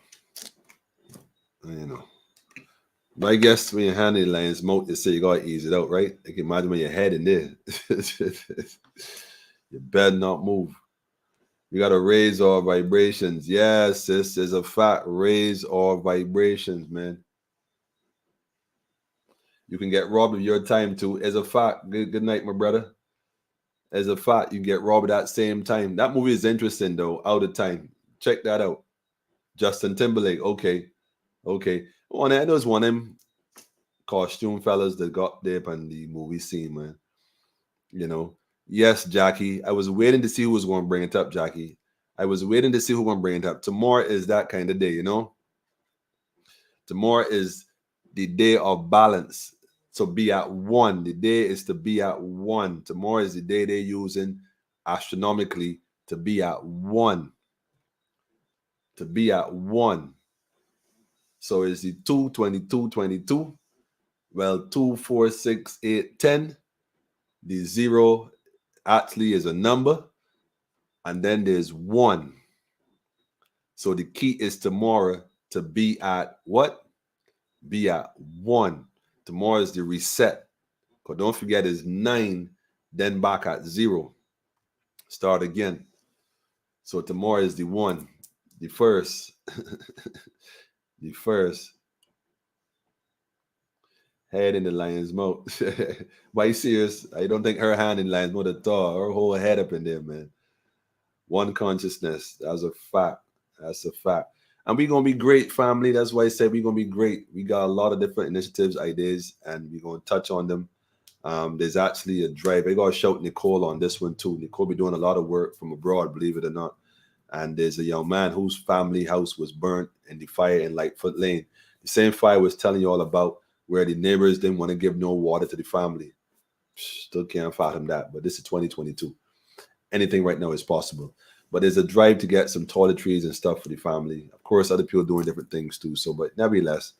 But I guess when you're handling lines, they say you gotta ease it out, right? I can imagine when you're heading there. You better not move. You gotta raise our vibrations. Yes, this is a fact. Raise our vibrations, man. You can get robbed of your time too. Is a fact. Good night, my brother. As a fact, you get robbed at that same time. That movie is interesting though. Out of time. Check that out. Justin Timberlake. Okay. One of those one of them costume fellas that got there on the movie scene, man. You know. Yes, Jackie. I was waiting to see who was going to bring it up, Jackie. I was waiting to see who was going to bring it up. Tomorrow is that kind of day, you know. Tomorrow is the day of balance. So be at one. The day is to be at one. Tomorrow is the day they're using astronomically to be at one. To be at one. So is the 2, 22, 22. Well, 2, 4, 6, 8, 10. The 0 actually is a number. And then there's 1. So the key is tomorrow to be at what? Be at 1. Tomorrow is the reset. But don't forget it's 9, then back at 0. Start again. So tomorrow is the 1, the first. The first. Head in the lion's mouth. Why you serious? I don't think her hand in the lion's mouth at all. Her whole head up in there, man. One consciousness. That's a fact. That's a fact. And we're going to be great, family. That's why I said we're going to be great. We got a lot of different initiatives, ideas, and we're going to touch on them. There's actually a drive. I got to shout Nicole on this one, too. Nicole be doing a lot of work from abroad, believe it or not. And there's a young man whose family house was burnt in the fire in Lightfoot Lane. The same fire I was telling you all about, where the neighbors didn't want to give no water to the family. Still can't fathom that, but this is 2022. Anything right now is possible. But there's a drive to get some toiletries and stuff for the family. Of course, other people doing different things too. So, but nevertheless,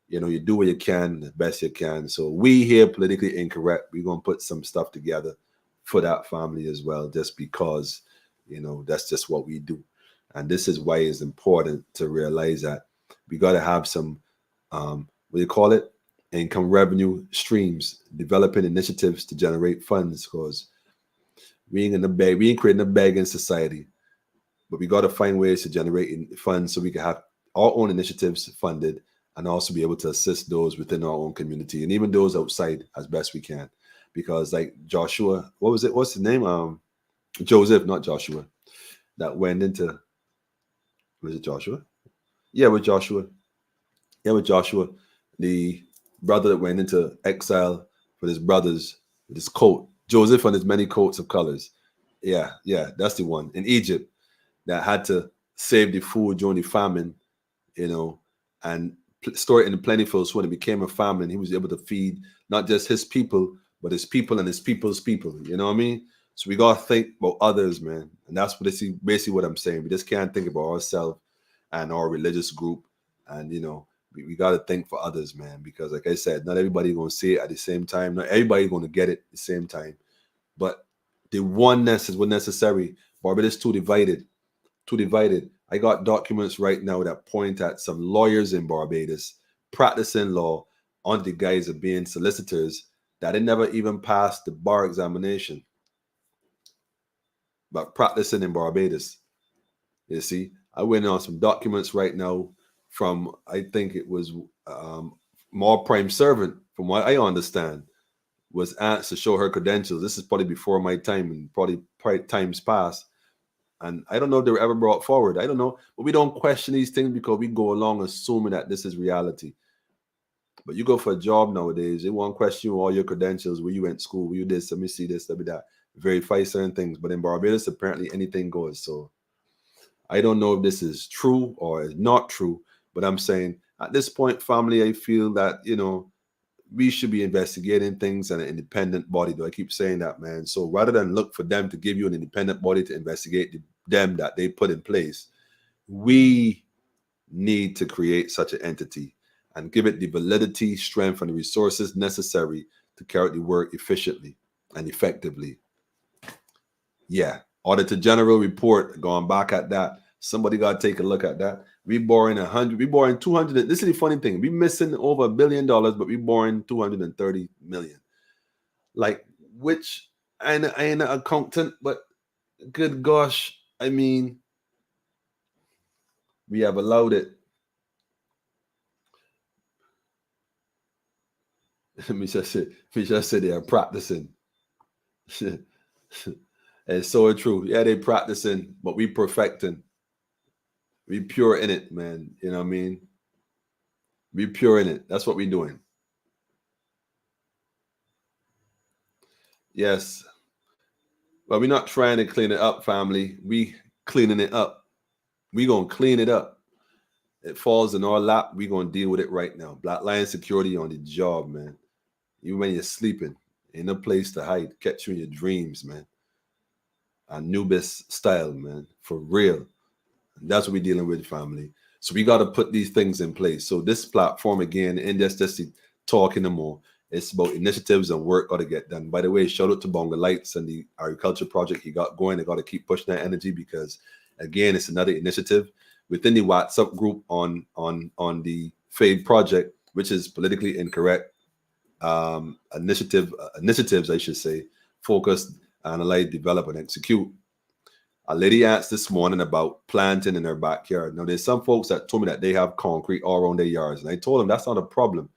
you know, you do what you can, the best you can. So we here, Politically Incorrect, we're going to put some stuff together for that family as well, just because, you know, that's just what we do. And this is why it's important to realize that we got to have some, what do you call it? Income revenue streams, developing initiatives to generate funds, because we ain't in the bag, we ain't creating a bag in society, but we got to find ways to generate funds so we can have our own initiatives funded and also be able to assist those within our own community and even those outside as best we can. Because like Joshua, what was it? What's his name? Joseph, not Joshua, that went into, was it Joshua? Yeah, with Joshua. Yeah, with Joshua, the brother that went into exile with his brothers, with his coat, Joseph and his many coats of colors. Yeah, that's the one in Egypt that had to save the food during the famine, you know, and store it in the plentiful. So when it became a famine, he was able to feed not just his people, but his people and his people's people. You know what I mean? So we gotta think about others, man, and that's what basically what I'm saying. We just can't think about ourselves and our religious group, and you know. We got to think for others, man, because like I said, not everybody going to see it at the same time. Not everybody going to get it at the same time. But the oneness is what necessary. Barbados too divided. I got documents right now that point at some lawyers in Barbados practicing law under the guise of being solicitors that they never even passed the bar examination. But practicing in Barbados. You see, I went on some documents right now from, I think it was More Prime Servant, from what I understand, was asked to show her credentials. This is probably before my time and probably times past. And I don't know if they were ever brought forward. I don't know. But we don't question these things because we go along assuming that this is reality. But you go for a job nowadays, they won't question you all your credentials, where you went to school, where you did, let me see this, let me that. Verify certain things. But in Barbados, apparently anything goes. So I don't know if this is true or is not true. But I'm saying at this point, family, I feel that, you know, we should be investigating things in an independent body. Do I keep saying that, man? So rather than look for them to give you an independent body to investigate them that they put in place, we need to create such an entity and give it the validity, strength, and the resources necessary to carry out the work efficiently and effectively. Yeah. Auditor General report, going back at that. Somebody got to take a look at that. We borrowing 100, we borrowing 200. This is the funny thing. We missing over $1 billion, but we borrowing 230 million. Like, which, I ain't an accountant, but good gosh, I mean, we have allowed it. Me just say they are practicing. It's so true. Yeah, they practicing, but we perfecting. We pure in it, man. You know what I mean? We pure in it. That's what we doing. Yes. But we're not trying to clean it up, family. We cleaning it up. We gonna clean it up. It falls in our lap. We gonna deal with it right now. Black Lion Security on the job, man. Even when you're sleeping, ain't no place to hide. Catch you in your dreams, man. Anubis style, man, for real. And that's what we're dealing with, family. So we got to put these things in place. So this platform, again, and just talking no more. It's about initiatives and work got to get done. By the way, shout out to Bonga Lights and the agriculture project he got going. They got to keep pushing that energy because, again, it's another initiative within the WhatsApp group on the Fade project, which is politically incorrect. Initiatives, I should say, focus, analyze, develop, and execute. A lady asked this morning about planting in her backyard. Now, there's some folks that told me that they have concrete all around their yards, and I told them that's not a problem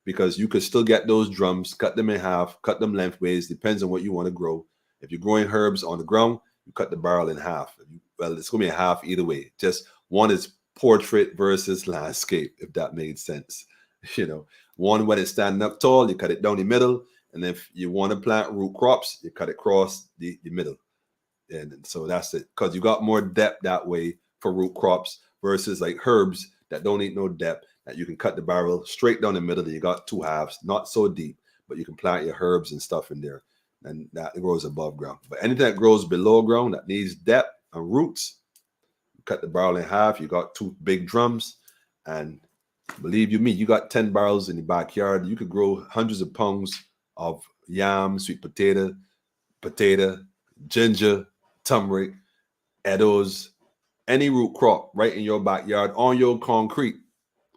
because you could still get those drums, cut them in half, cut them lengthways, depends on what you want to grow. If you're growing herbs on the ground, you cut the barrel in half. Well, it's going to be a half either way. Just one is portrait versus landscape, if that made sense. You know, one when it's standing up tall, you cut it down the middle, and if you want to plant root crops, you cut it across the middle. And so that's it, because you got more depth that way for root crops versus like herbs that don't need no depth, that you can cut the barrel straight down the middle. You got two halves, not so deep, but you can plant your herbs and stuff in there, and that grows above ground. But anything that grows below ground that needs depth and roots, cut the barrel in half. You got two big drums, and believe you me, you got 10 barrels in the backyard. You could grow hundreds of pounds of yam, sweet potato, ginger, turmeric, edos, any root crop right in your backyard on your concrete,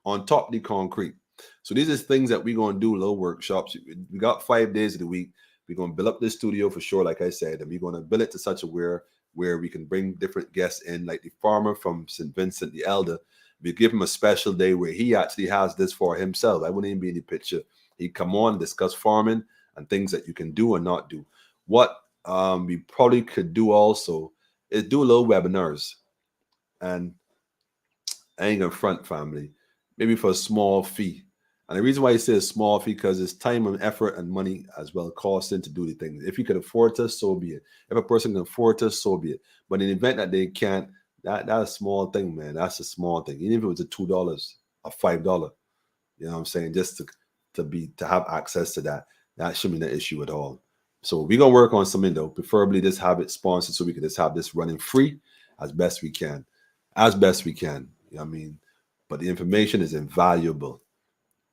on top of the concrete. So these are things that we're going to do, little workshops. We got 5 days of the week. We're going to build up this studio for sure, like I said, and we're going to build it to such a where we can bring different guests in, like the farmer from St. Vincent the Elder. We give him a special day where he actually has this for himself. I wouldn't even be in the picture. He'd come on and discuss farming and things that you can do or not do. What we probably could do also is do a little webinars, and I ain't gonna front, family, maybe for a small fee. And the reason why I say a small fee, because it's time and effort and money as well costing to do the things. If you can afford to, so be it. If a person can afford to, so be it. But in the event that they can't, that's a small thing, man. That's a small thing. Even if it was a $2 or $5, you know what I'm saying, just to have access to that shouldn't be an issue at all. So we're going to work on something, though. Preferably just have it sponsored so we can just have this running free as best we can. As best we can. You know what I mean? But the information is invaluable.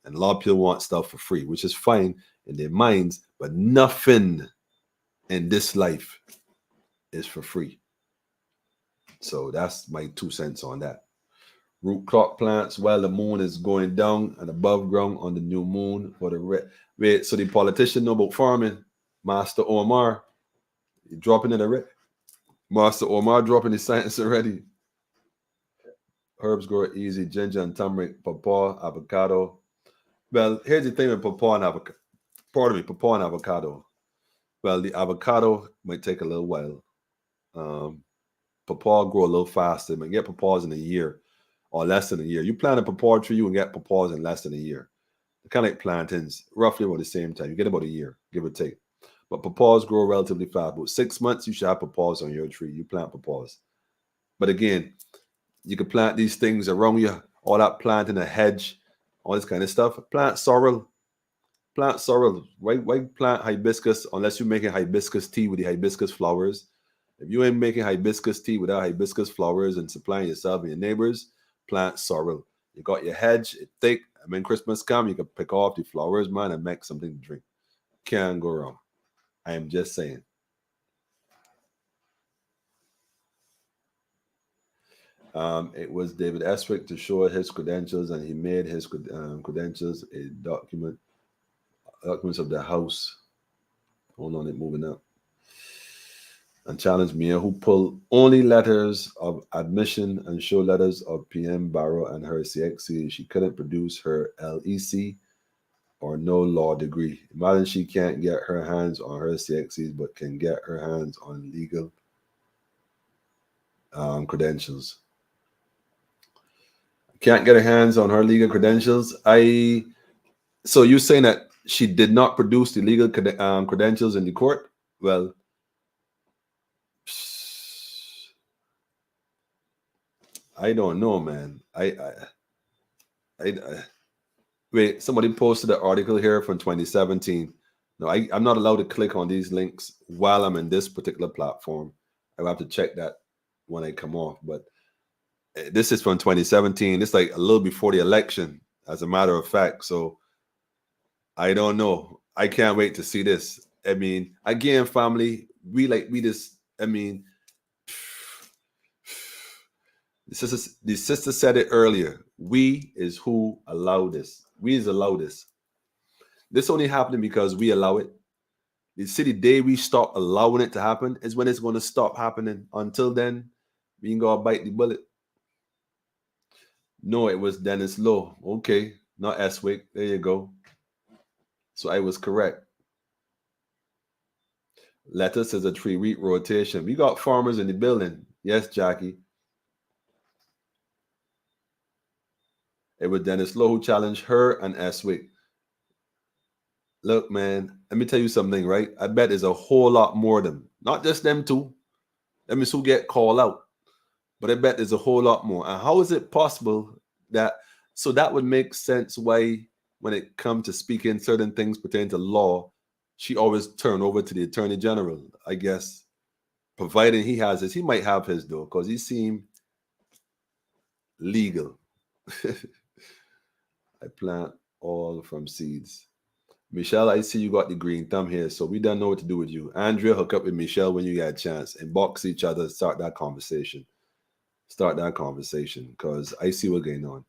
And a lot of people want stuff for free, which is fine in their minds. But nothing in this life is for free. So that's my 2 cents on that. Root crop plants while the moon is going down and above ground on the new moon for the red. Wait, so the politician know about farming? Master Omar, you dropping it already? Master Omar dropping his science already. Herbs grow easy, ginger and turmeric, pawpaw, avocado. Well, here's the thing with pawpaw and avocado. Pawpaw and avocado. Well, the avocado might take a little while. Pawpaw grow a little faster. You might get pawpaws in a year or less than a year. You plant a pawpaw tree, you can get pawpaws in less than a year. They're kind of like plantains, roughly about the same time. You get about a year, give or take. But pawpaws grow relatively fast. About 6 months, you should have pawpaws on your tree. You plant pawpaws. But again, you can plant these things around you, all that planting a hedge, all this kind of stuff. Plant sorrel. Plant sorrel. Why plant hibiscus unless you're making hibiscus tea with the hibiscus flowers? If you ain't making hibiscus tea without hibiscus flowers and supplying yourself and your neighbors, plant sorrel. You got your hedge, it's thick. And when Christmas comes, you can pick off the flowers, man, and make something to drink. Can't go wrong. I am just saying. It was David Eswick to show his credentials, and he made his credentials a documents of the House. Hold on, it moving up. And challenged me who pull only letters of admission and show letters of PM Barrow and her CXC. She couldn't produce her LEC or no law degree. Imagine she can't get her hands on her CXCs, but can get her hands on legal credentials. Can't get her hands on her legal credentials. So you're saying that she did not produce the legal credentials in the court? Well, I don't know, man. Wait, somebody posted an article here from 2017. No, I'm not allowed to click on these links while I'm in this particular platform. I have to check that when I come off. But this is from 2017. It's like a little before the election, as a matter of fact. So I don't know. I can't wait to see this. I mean, again, family, we just, I mean, the sister said it earlier. We is who allow this. We is allow this. This only happening because we allow it. The day we stop allowing it to happen is when it's going to stop happening. Until then, we can go bite the bullet. No, it was Dennis Lowe. Okay, not Eswick. There you go. So I was correct. Lettuce is a 3-week rotation. We got farmers in the building. Yes, Jackie. It was Dennis Lowe who challenged her and Eswick. Look, man, let me tell you something, right? I bet there's a whole lot more of them. Not just them two. Let me still get called out. But I bet there's a whole lot more. And how is it possible that, so that would make sense why when it comes to speaking certain things pertaining to law, she always turn over to the Attorney General, I guess. Providing he has his. He might have his though, because he seemed legal. I plant all from seeds. Michelle, I see you got the green thumb here, so we don't know what to do with you. Andrea, hook up with Michelle when you get a chance. Inbox each other, start that conversation. Start that conversation, because I see what's going on.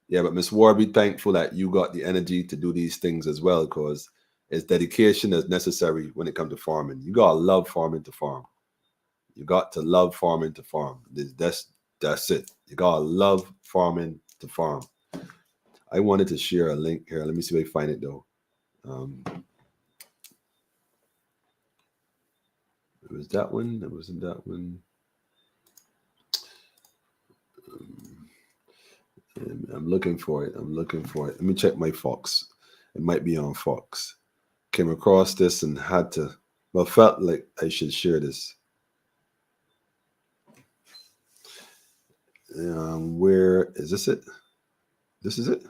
Yeah, but Miss Ward, be thankful that you got the energy to do these things as well, because it's dedication that's necessary when it comes to farming. You got to love farming to farm. You got to love farming to farm. That's it. You got to love farming to farm. I wanted to share a link here. Let me see if I can find it though. It was that one. It wasn't that one. I'm looking for it. Let me check my Fox. It might be on Fox. Came across this and had to, well, felt like I should share this. Where is this it? This is it?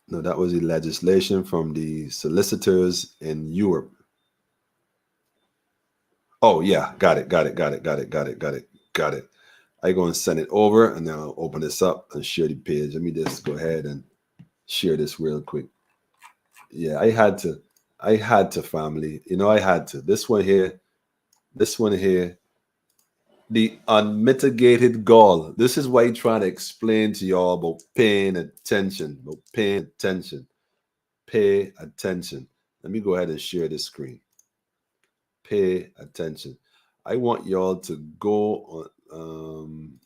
No, that was the legislation from the solicitors in Europe. Oh, yeah. Got it. I go and send it over, and then I'll open this up and share the page. Let me just go ahead and share this real quick. Yeah, I had to, family. You know, I had to. This one here, the unmitigated gall. This is why I'm trying to explain to y'all about paying attention. Pay attention. Let me go ahead and share this screen. Pay attention. I want y'all to go on.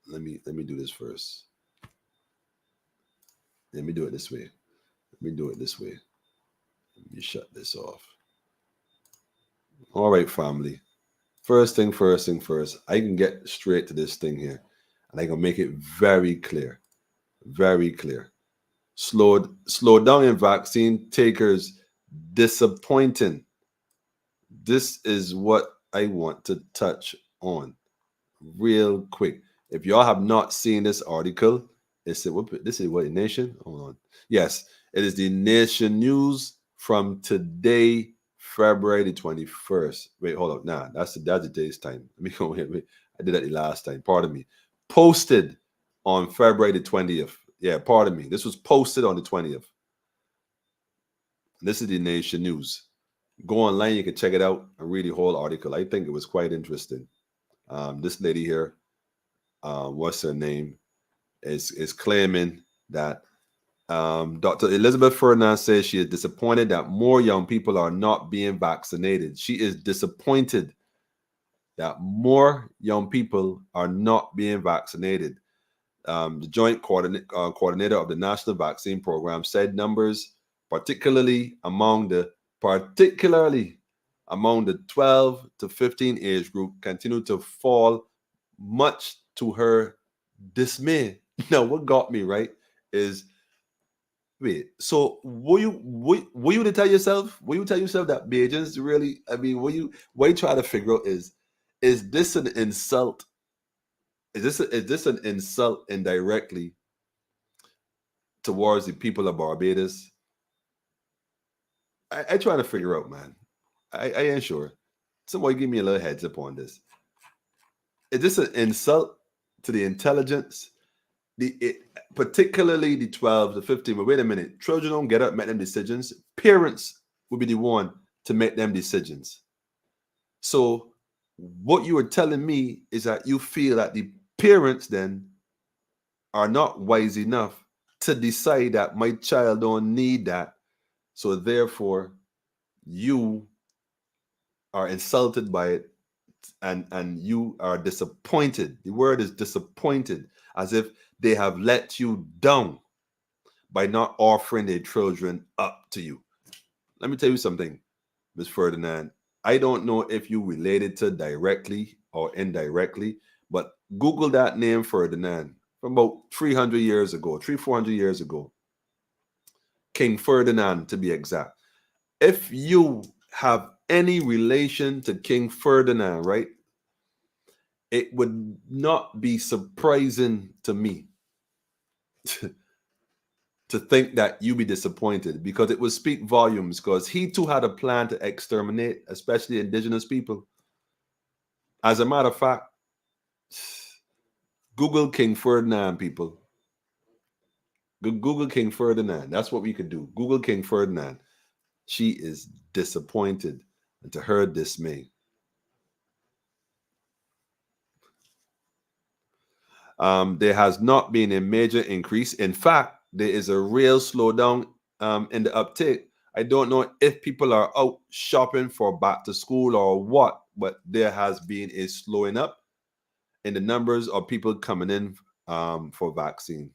Let me do this first. Let me do it this way. Let me shut this off. All right, family. First thing first. I can get straight to this thing here, and I can make it very clear. Very clear. Slow down in vaccine takers disappointing. This is what I want to touch on real quick. If y'all have not seen this article, this is what Nation? Hold on. Yes, it is the Nation News from today, February the 21st. Wait, hold up. Nah, that's the day's time. Let me go here. I did that the last time. Pardon me. Posted on February the 20th. Yeah, pardon me. This was posted on the 20th. This is the Nation News. Go online, you can check it out and read the whole article. I think it was quite interesting. This lady here, what's her name, is claiming that Dr. Elizabeth Ferdinand says she is disappointed that more young people are not being vaccinated. She is disappointed that more young people are not being vaccinated. The joint coordinator of the national vaccine program said numbers, particularly among the 12 to 15 age group, continue to fall, much to her dismay. Now, what got me right is, wait, so were you to tell yourself? Will you tell yourself that Bajans really? I mean, what you try to figure out is this an insult? Is this an insult indirectly towards the people of Barbados? I try to figure out, man. I ain't sure. Somebody give me a little heads up on this. Is this an insult to the intelligence? Particularly the 12 to 15. But wait a minute. Children don't get up, make them decisions. Parents will be the one to make them decisions. So what you are telling me is that you feel that the parents then are not wise enough to decide that my child don't need that. So therefore, you are insulted by it, and you are disappointed. The word is disappointed, as if they have let you down by not offering their children up to you. Let me tell you something, Ms. Ferdinand. I don't know if you related to directly or indirectly, but Google that name Ferdinand from about 400 years ago. King Ferdinand, to be exact. If you have any relation to King Ferdinand, right, it would not be surprising to me to think that you be disappointed, because it would speak volumes, because he too had a plan to exterminate, especially indigenous people. As a matter of fact, Google King Ferdinand, people. Google King Ferdinand. That's what we could do. Google King Ferdinand. She is disappointed, and to her dismay. There has not been a major increase. In fact, there is a real slowdown in the uptake. I don't know if people are out shopping for back to school or what, but there has been a slowing up in the numbers of people coming in for vaccine.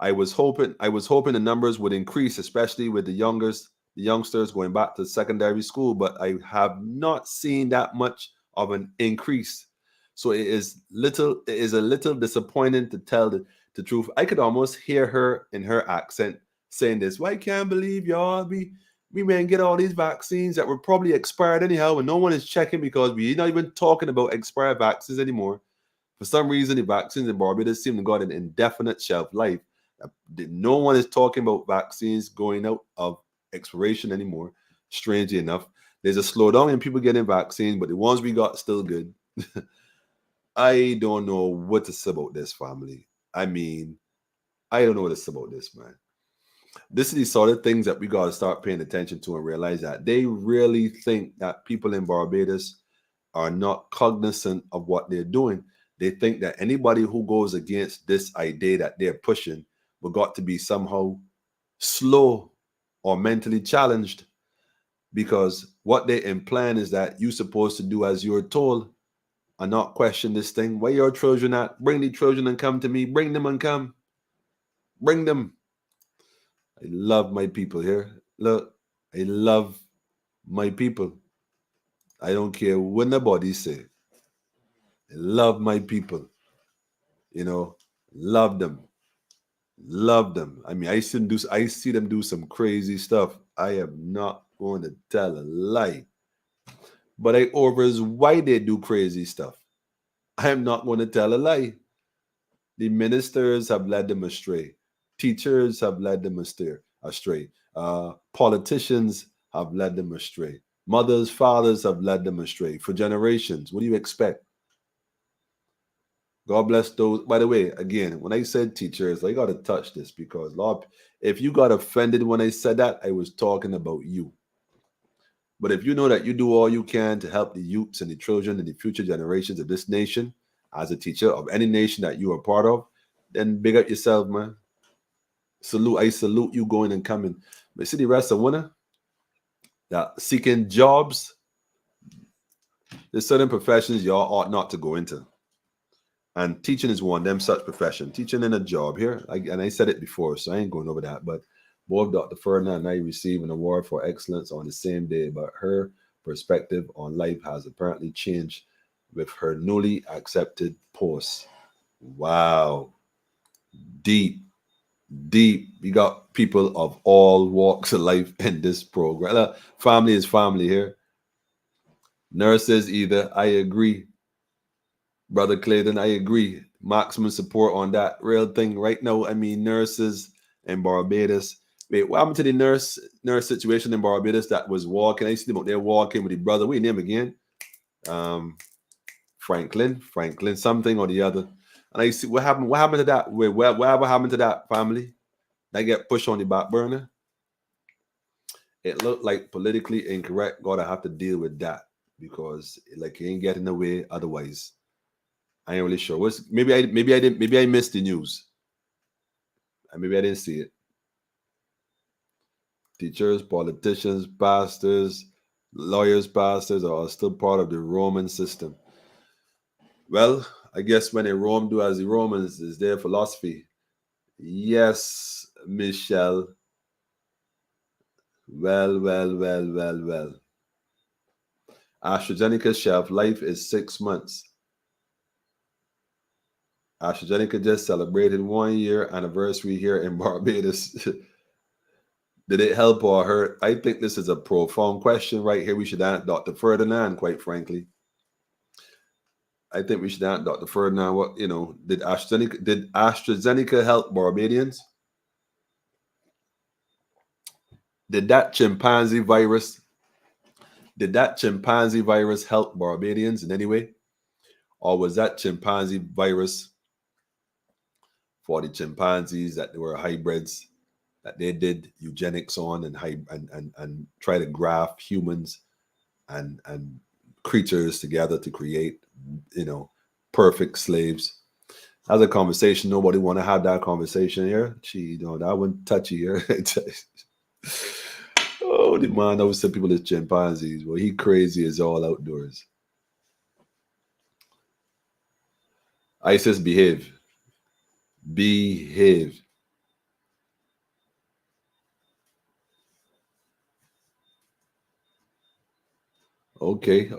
I was hoping the numbers would increase, especially with the youngsters going back to secondary school, but I have not seen that much of an increase. So it is a little disappointing, to tell the truth. I could almost hear her in her accent saying this. Well, I can't believe y'all we man get all these vaccines that were probably expired anyhow, and no one is checking, because we're not even talking about expired vaccines anymore. For some reason, the vaccines in Barbados seem to got an indefinite shelf life. No one is talking about vaccines going out of expiration anymore. Strangely enough, there's a slowdown in people getting vaccines, but the ones we got still good. I don't know what to say about this, family. I mean, I don't know what to say about this, man. This is the sort of things that we got to start paying attention to and realize that they really think that people in Barbados are not cognizant of what they're doing. They think that anybody who goes against this idea that they're pushing will got to be somehow slow or mentally challenged, because what they imply is that you're supposed to do as you're told and not question this thing. Where your children at? Bring the children and come to me. Bring them and come. Bring them. I love my people here. Look, I love my people. I don't care what nobody say. I love my people. You know, love them. Love them. I mean, I see them do some crazy stuff. I am not going to tell a lie. But I overs why they do crazy stuff. I am not going to tell a lie. The ministers have led them astray. Teachers have led them astray. Politicians have led them astray. Mothers, fathers have led them astray for generations. What do you expect? God bless those. By the way, again, when I said teachers, I got to touch this, because Lord, if you got offended when I said that, I was talking about you. But if you know that you do all you can to help the youths and the children and the future generations of this nation, as a teacher of any nation that you are part of, then big up yourself, man. I salute you going and coming. But see the rest of winter that seeking jobs, there's certain professions y'all ought not to go into. And teaching is one of them such profession. Teaching in a job here, and I said it before, so I ain't going over that. But both Dr. Ferdinand and I received an award for excellence on the same day, but her perspective on life has apparently changed with her newly accepted post. Wow. Deep, deep. We got people of all walks of life in this program. Family is family here. Nurses either. I agree. Brother Clayton, I agree. Maximum support on that real thing right now. I mean, nurses in Barbados. Wait, what happened to the nurse situation in Barbados that was walking? I see them out there walking with the brother. What's his name again? Franklin, something or the other. And I see what happened. What happened to that? Whatever happened to that family? They get pushed on the back burner. It looked like politically incorrect. Gotta have to deal with that because like you ain't getting in the way otherwise. I ain't really sure. Maybe I missed the news. And maybe I didn't see it. Teachers, politicians, pastors, lawyers, pastors are still part of the Roman system. Well, I guess when they Rome do as the Romans is their philosophy. Yes, Michelle. Well. AstraZeneca shelf life is 6 months. AstraZeneca just celebrated 1 year anniversary here in Barbados. Did it help or hurt? I think this is a profound question right here. We should ask Dr. Ferdinand, quite frankly. I think we should ask Dr. Ferdinand, what, did AstraZeneca help Barbadians? Did that chimpanzee virus help Barbadians in any way? Or was that chimpanzee virus for the chimpanzees that they were hybrids that they did eugenics on and try to graft humans and creatures together to create, perfect slaves? That's a conversation. Nobody want to have that conversation here. That one touchy here. Oh, the man always said people is chimpanzees. Well, he crazy as all outdoors. ISIS behave. Okay.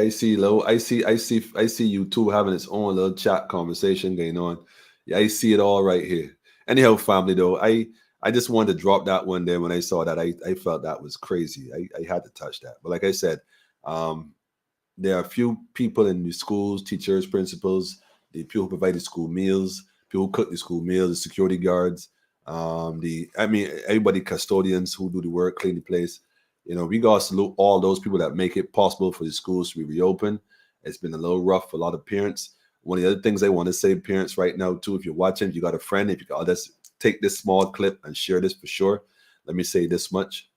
I see Lo. I see you two having its own little chat conversation going on. Yeah, I see it all right here. Anyhow, family though, I just wanted to drop that one there when I saw that. I felt that was crazy. I had to touch that. But like I said, there are a few people in the schools, teachers, principals, the people who provide the school meals, people who cook the school meals, the security guards, everybody, custodians who do the work, clean the place. We got to salute all those people that make it possible for the schools to be reopened. It's been a little rough for a lot of parents. One of the other things I want to say, parents, right now too, if you're watching, if you got a friend, if you got this, take this small clip and share this for sure. Let me say this much.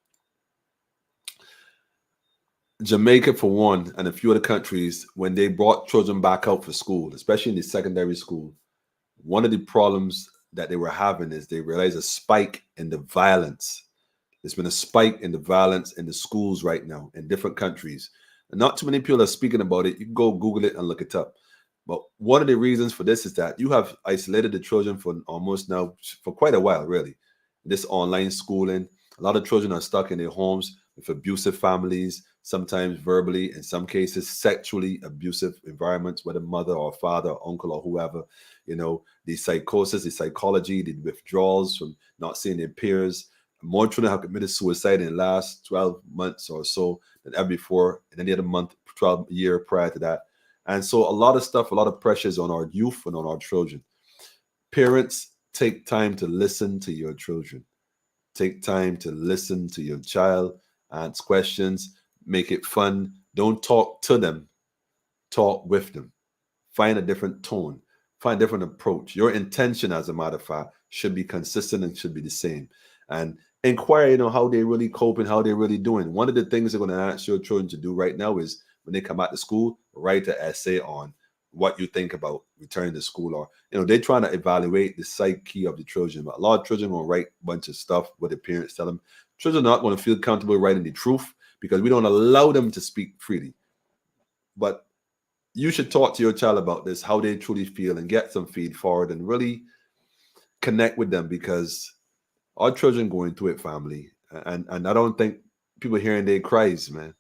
Jamaica, for one, and a few other countries, when they brought children back out for school, especially in the secondary school, one of the problems that they were having is they realized a spike in the violence. There's been a spike in the violence in the schools right now in different countries. And not too many people are speaking about it. You can go Google it and look it up. But one of the reasons for this is that you have isolated the children for quite a while, really. This online schooling, a lot of children are stuck in their homes with abusive families, sometimes verbally, in some cases sexually abusive environments, whether mother or father or uncle or whoever. The psychosis, the psychology, the withdrawals from not seeing their peers. More children have committed suicide in the last 12 months or so than ever before, and any other month, 12 year prior to that. And so a lot of stuff, a lot of pressures on our youth and on our children. Parents, take time to listen to your children. Take time to listen to your child, ask questions, make it fun. Don't talk to them, talk with them. Find a different tone, find a different approach. Your intention, as a matter of fact, should be consistent and should be the same. And inquire, how they really coping, how they're really doing. One of the things they're going to ask your children to do right now is when they come back to school, write an essay on what you think about returning to school. Or, they're trying to evaluate the psyche of the children. But a lot of children will write a bunch of stuff what their parents tell them. Children are not going to feel comfortable writing the truth because we don't allow them to speak freely. But you should talk to your child about this, how they truly feel, and get some feed forward and really connect with them, because our children going through it, family. And I don't think people hearing their cries, man.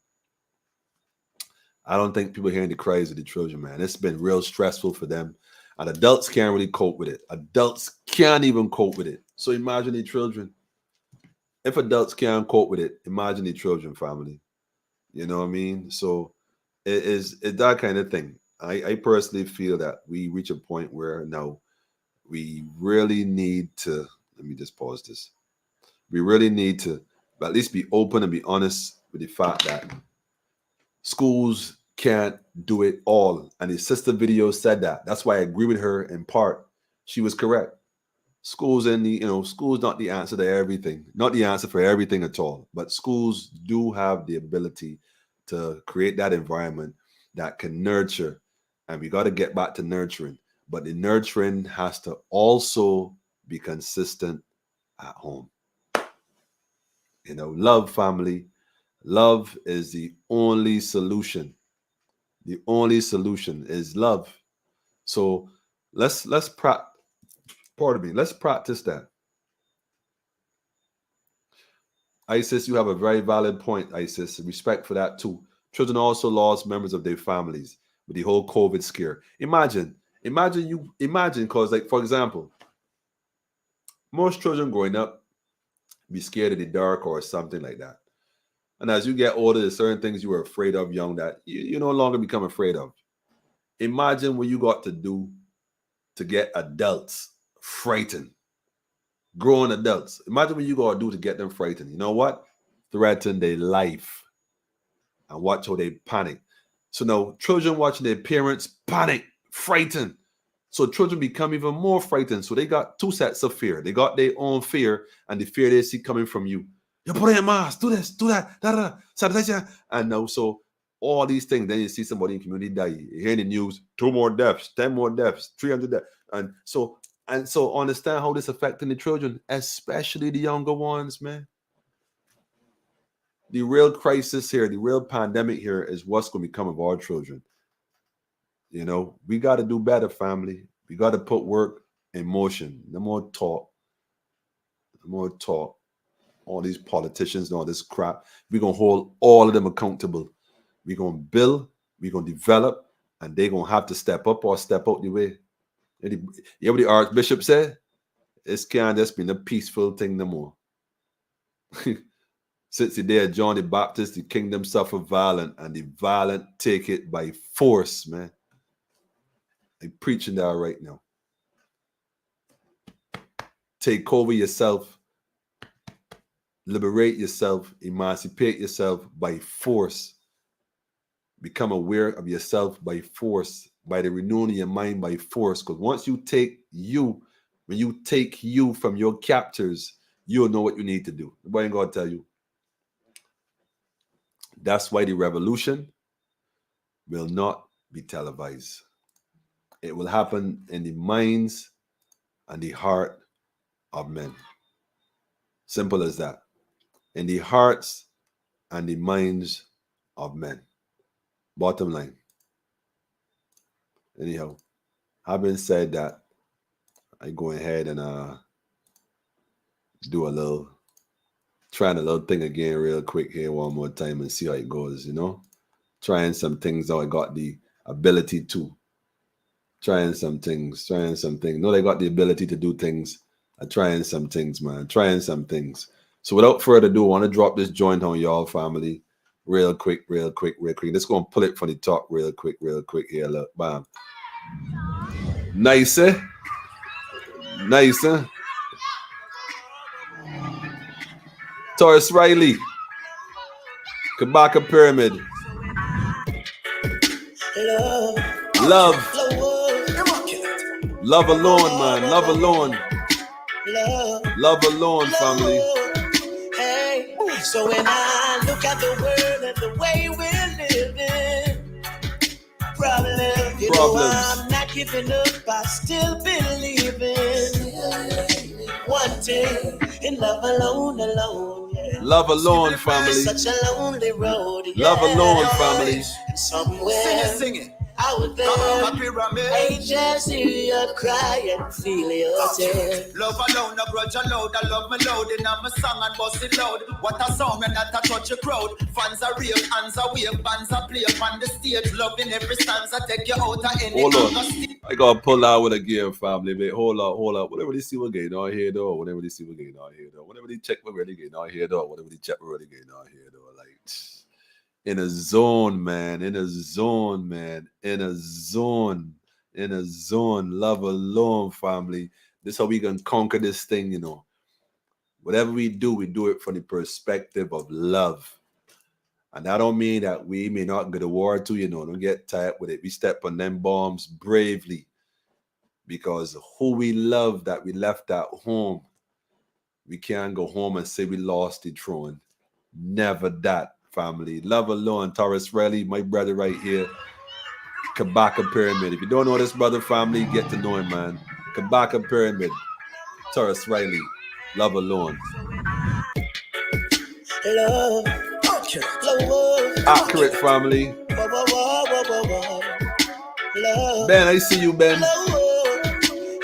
I don't think people hearing the cries of the children, man. It's been real stressful for them. And adults can't really cope with it. Adults can't even cope with it. So imagine the children. If adults can't cope with it, imagine the children, family. You know what I mean? So it's that kind of thing. I personally feel that we reach a point where now we really need to, let me just pause this. We really need to at least be open and be honest with the fact that schools can't do it all. And his sister video said that. That's why I agree with her in part. She was correct. Schools schools not the answer to everything, not the answer for everything at all. But schools do have the ability to create that environment that can nurture. And we got to get back to nurturing. But the nurturing has to also be consistent at home. Love, family. Love is the only solution. The only solution is love. So let's practice that. Isis, you have a very valid point, Isis. Respect for that too. Children also lost members of their families with the whole COVID scare. Imagine, because, like, for example, most children growing up be scared of the dark or something like that. And as you get older, there's certain things you were afraid of young that you no longer become afraid of. Imagine what you got to do to get adults frightened. Grown adults. Imagine what you got to do to get them frightened. You know what? Threaten their life. And watch how they panic. So now children watching their parents panic, frightened. So children become even more frightened. So they got two sets of fear. They got their own fear and the fear they see coming from you. You put on your mask, do this, do that, sanitizer. And now, so all these things, then you see somebody in community die. You hear in the news, 2 more deaths, 10 more deaths, 300 deaths. And so understand how this affecting the children, especially the younger ones, man. The real crisis here, the real pandemic here is what's going to become of our children. We got to do better, family. We got to put work in motion. No more talk. No more talk. All these politicians and all this crap. We're going to hold all of them accountable. We're going to build, we're going to develop, and they're going to have to step up or step out the way. You know what the Archbishop said? It can't just be a peaceful thing no more. Since the day of John the Baptist, the kingdom suffer violent, and the violent take it by force, man. I'm preaching that right now. Take over yourself. Liberate yourself, emancipate yourself by force. Become aware of yourself by force, by the renewing of your mind by force. Because once you take you, when you take you from your captors, you'll know what you need to do. Nobody ain't gonna tell you. That's why the revolution will not be televised. It will happen in the minds and the heart of men. Simple as that. In the hearts and the minds of men. Bottom line. Anyhow, having said that, I go ahead and trying a little thing again real quick here one more time and see how it goes, Trying some things out. I got the ability to. Trying some things. No, they got the ability to do things. I'm trying some things, man. Trying some things. So without further ado, I want to drop this joint on y'all, family. Real quick. Just going to pull it from the top real quick here. Look, bam. Nice, eh? Nice, eh? Taurus Riley. Kabaka Pyramid. Love. Love alone, man. Love alone. Love alone, family. Hey, so when I look at the world and the way we're living, problems. I'm not giving up. I still believing. One day in love alone. Yeah. Love alone, family. Such a lonely road. Yeah. Love alone, family. Somewhere Sing it. out there. Angels hear you cry and feel your tear. Love alone, no grudge allowed. I love me loud in my song and bust it loud. What a sound when that I touch a crowd. Fans are real, hands are wave, bands are play up on the stage. Loving every stanza, take you out of any. Hold on. I gotta pull out with a gear, family. But hold up. Whatever they see what getting on here though. Whatever they see what getting on here though. Whatever they check what really getting on here though. Whatever they check what really getting on here though. Like in a zone, man. In a zone, man. In a zone. In a zone. Love alone, family. This is how we can conquer this thing, you know. Whatever we do it from the perspective of love. And that don't mean that we may not go to war too, you know. Don't get tired with it. We step on them bombs bravely. Because who we love that we left at home, we can't go home and say we lost the throne. Never that, family. Love alone. Taurus Riley, my brother right here. Kabaka Pyramid. If you don't know this brother, family, get to know him, man. Kabaka Pyramid. Taurus Riley. Love alone. Love. Love. Accurate, family. Love. Ben, I see you, Ben.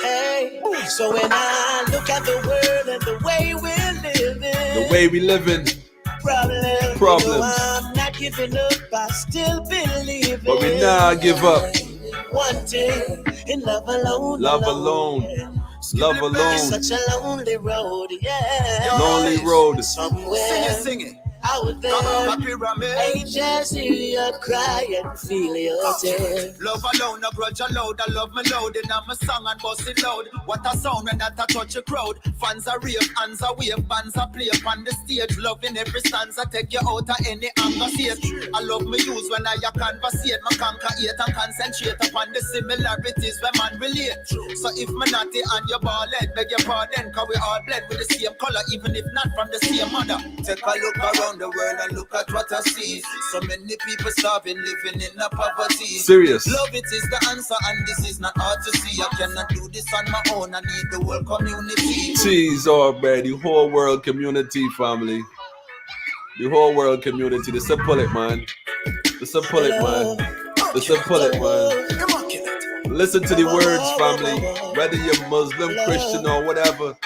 Hey. So when I look at the world and the way we're living, The way we living. problems. Problems. You know, I'm not giving up, I still believe. But we not give up. One thing in love alone. Love alone. Love alone. It's such a lonely road, yeah. Lonely road. Somewhere Sing it. out there, angels hear you cry and feel your tear. Love alone, no grudge allowed. I love me loud in my song and bust it loud. What a sound when that I touch a crowd. Fans are real, hands are wave, bands are play up on the stage. Loving every stanza, take you out of any anger state. I love me use when I conversate. My conquer hate and concentrate upon the similarities when man relate. So if me naughty and your ball head, beg your pardon, cause we all bled with the same color, even if not from the same mother. Take a look around the world and look at what I see. So many people starving, living in a poverty. Serious. Love it is the answer, and this is not hard to see. I cannot do this on my own. I need the whole community. Jeez, oh man, the whole world community, family. The whole world community. This a pull it, man. This a pull it, man. This a pull it, man. Listen to the words, family. Whether you're Muslim, Christian, or whatever,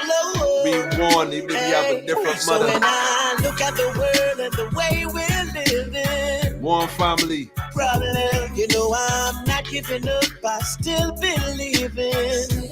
we warn, even if you have a different So when mother. I look at the world and the way we're living, One family. problem, you know I'm not giving up, I still believe in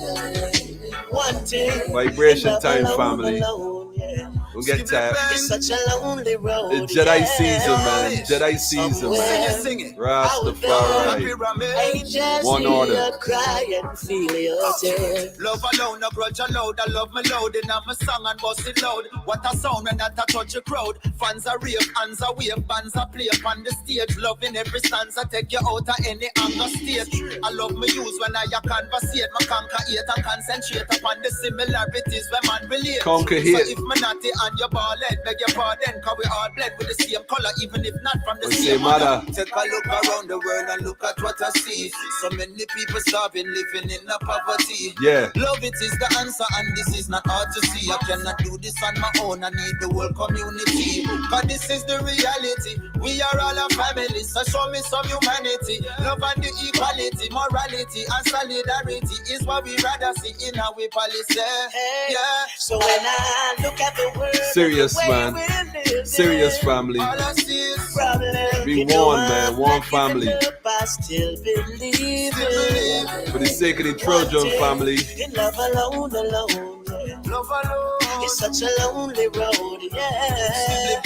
one thing. Vibration love time, alone, family. alone, yeah. Don't get tired. It's such a lonely road. It's Jedi yeah. season, man. Jedi season, Somewhere man. Sing it. Rastafari. Angels One hear order. you cry and feel your tear. Love alone, no grudge allowed. I love me loud in my song and bust it loud. What a sound when that I touch a crowd. Fans are real, hands are wave, bands are play up on the stage. Loving every stanza, take you out of any anger state. I love me use when I conversate. My conquer hate and concentrate upon the similarities when man relate. Conquer So hate. if me naughty and your ball head, beg your pardon, cause we all bled with the same color, even if not from the The same same mother. mother. Take a look around the world and look at what I see. So many people starving, living in a poverty. Yeah. Love it is the answer, and this is not hard to see. I cannot do this on my own. I need the whole community. Cause this is the reality. We are all a family, so show me some humanity. Love and the equality, morality and solidarity is what we rather see in our policy. Hey, Yeah. So when I look at the world, Serious, and the way man. we're living, Serious family. All I see is problem, Be you know warned, man. I'm Warn not giving family. up, I still believe in. For the sake of the Trojan family. In love alone, alone, yeah. love alone. It's such a lonely road, yeah.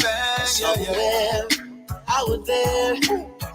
Somewhere out there,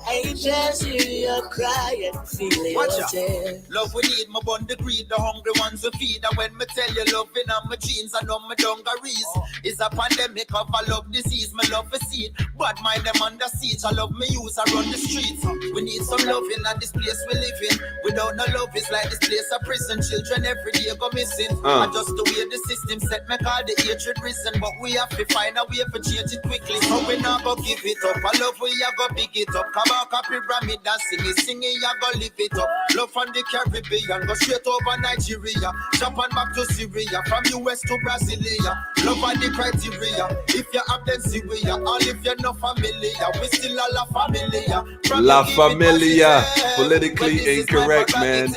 angels hear you cry and feel your Watch out. tear. Love we need, my bond the greed, the hungry ones we feed. And when me tell you loving on my jeans and on my dungarees, it's a pandemic of a love disease. My love for seed, bad mind them under siege. I love me use, I run the streets. We need some loving and this place we live in. Without no love, it's like this place a prison. Children every day go missing. And just the way the system set, make all the hatred risen. But we have to find a way to change it quickly. So we not go give it up. I love we a go big it up. Come walk a pyramid and sing it, ya go live it up. Love from the Caribbean, go straight over Nigeria. Japan back to Syria, from US to Brasilia. Love are the criteria. If you have them Syria, or if you're not familiar, we still are La Familia. La Familia, politically incorrect, man.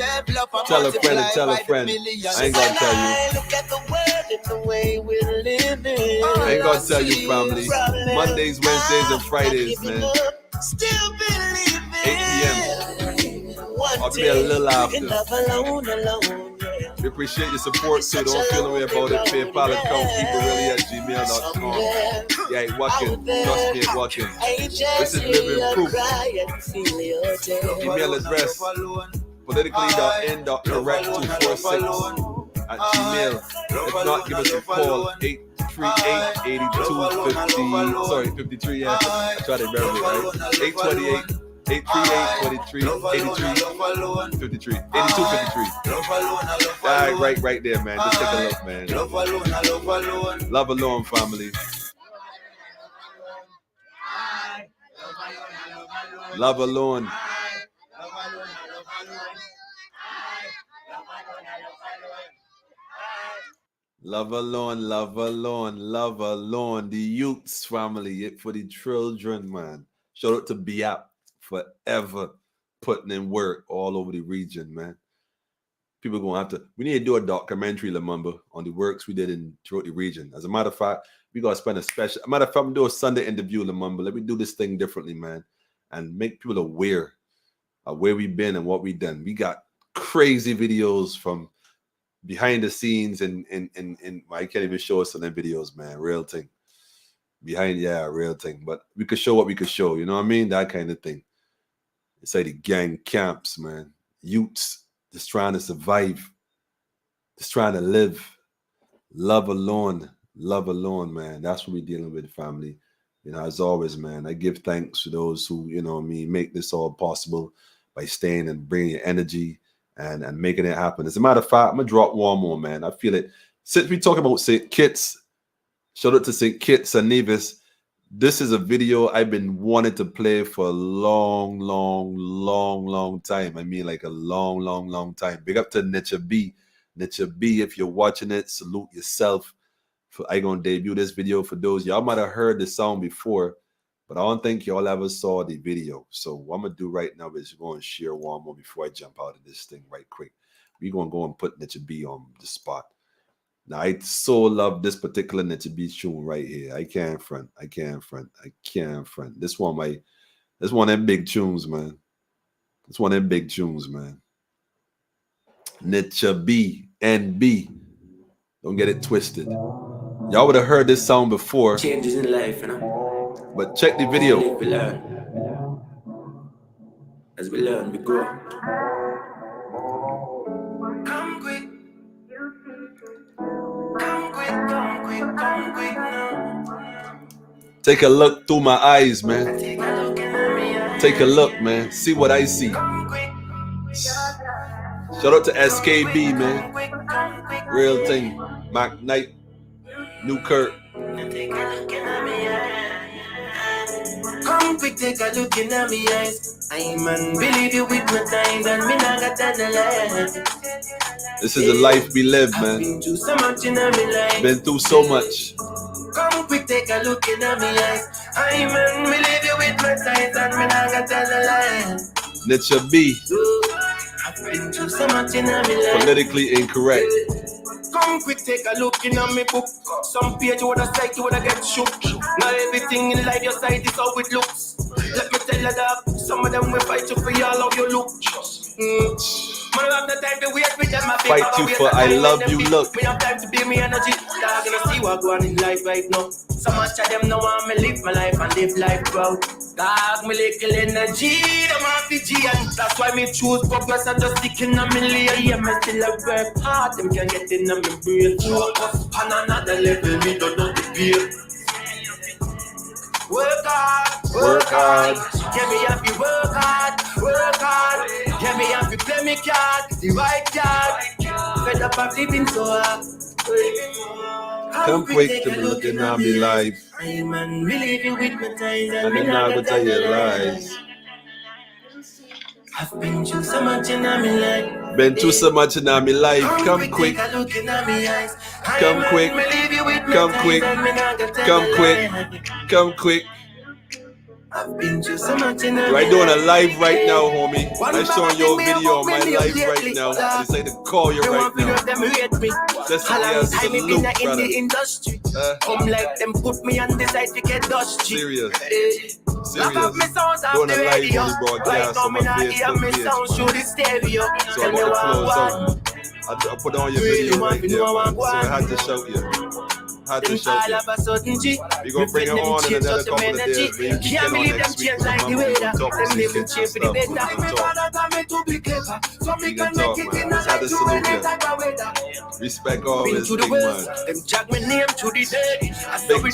Tell a friend and tell a friend. I ain't gonna tell you. Look at the world and the way we're living. I ain't gonna tell you, family. Mondays, Wednesdays, and Fridays, man. Still believing. 8 p.m. I'll be a little after. We appreciate your support, so don't feel away about it. PayPal account, keepereally@gmail.com. Yeah, working. Trust me, working. This is living proof. Email address politically.n.correct246 @gmail. If not, give us a call 838-8250. Sorry, 53. Yeah, I tried to remember it, right? 838-23-83. 8253. All right there, man. Just take a look, man. Love alone, family. Love alone. Love alone, love alone, love alone. The youths family, it for the children, man. Shout out to Biap forever putting in work all over the region, man. People gonna have to. We need to do a documentary, remember, on the works we did throughout the region. As a matter of fact, we gotta spend a special. Matter of fact, I'm do a Sunday interview, remember. Let me do this thing differently, man, and make people aware of where we've been and what we done. We got crazy videos from behind the scenes, and I can't even show us on them videos, man. Real thing. Real thing. But we could show what we could show. You know what I mean? That kind of thing. It's like the gang camps, man. Youths just trying to survive, just trying to live. Love alone, man. That's what we're dealing with, family. You know, as always, man, I give thanks to those who, you know what I mean, make this all possible by staying and bringing your energy and making it happen. As a matter of fact, I'm going to drop one more, man. I feel it. Since we talk about St. Kitts, shout out to St. Kitts and Nevis. This is a video I've been wanting to play for a long time. I mean, like a long time. Big up to Nature B. Nature B, if you're watching it, salute yourself. I'm going to debut this video for those. Y'all might have heard the song before, but I don't think y'all ever saw the video. So what I'm going to do right now is go and share one more before I jump out of this thing right quick. We're going to go and put Nature B on the spot. Now, I so love this particular Nature B tune right here. I can't front. This one of them big tunes, man. Nature B, NB. Don't get it twisted. Y'all would have heard this song before. Changes in life, you know. But check the video. We learn. As we learn, we grow. Come quick. Come quick now. Take a look through my eyes, man. Take a look, man. See what I see. Shout out to SKB, man. Real thing. Mac Knight. New Kurt. Come quick, take a look in my eyes. I'm believe you with my time, and me not got to lie. This is the life we live, man. Been through so much in my life. Been through so much. Come quick, take a look in my eyes. I'm believe you with my time, and me not got to lie. Nature B. I've been through so much in my life. Politically incorrect. Come quick, take a look in my book. Some page you wanna cite, you wanna get shook. Not everything in life your sight is how it looks. Let me tell you that some of them will fight you for all of your look. Man, I have the time to wait with them. Fight you for I love you look. Me have time to be me energy. Dog, gonna see what going on in life right now. So much of them know want me live my life and live life proud. Dog, me little energy, them have the G, and that's why me choose progress and just sticking a million. Yeah, me still a work hard, them can get in my brain. Focus on another level, me don't know the beer. Work hard. Get me happy, work hard. Get me happy, play me card, the right card. Fed up of living so hard. Come quick to look in my life. I'm living with my time, and me not gonna tell you lies. I've been through so much in my life. Been through so much in my life. Come quick. Take a look in my eyes. Come quick. Come quick. Come quick. Come quick. I've been through so much in my Right doing a live right now, homie. I'm showing your video on my live right now. They say to call you right now. Just yes, salute, brother. Come like them put me on the side to get dusty. Serious. Serious. Doing a live on the broadcast on my Facebook page. So I'm going to close out. I put on your video right there, man. So I had to show you. Had to show you. We're going to bring it on in another couple of days. Maybe you can on next week. We can talk and see some stuff. We can talk. We can talk, man. Just had to salute you. Respect all this big man. Big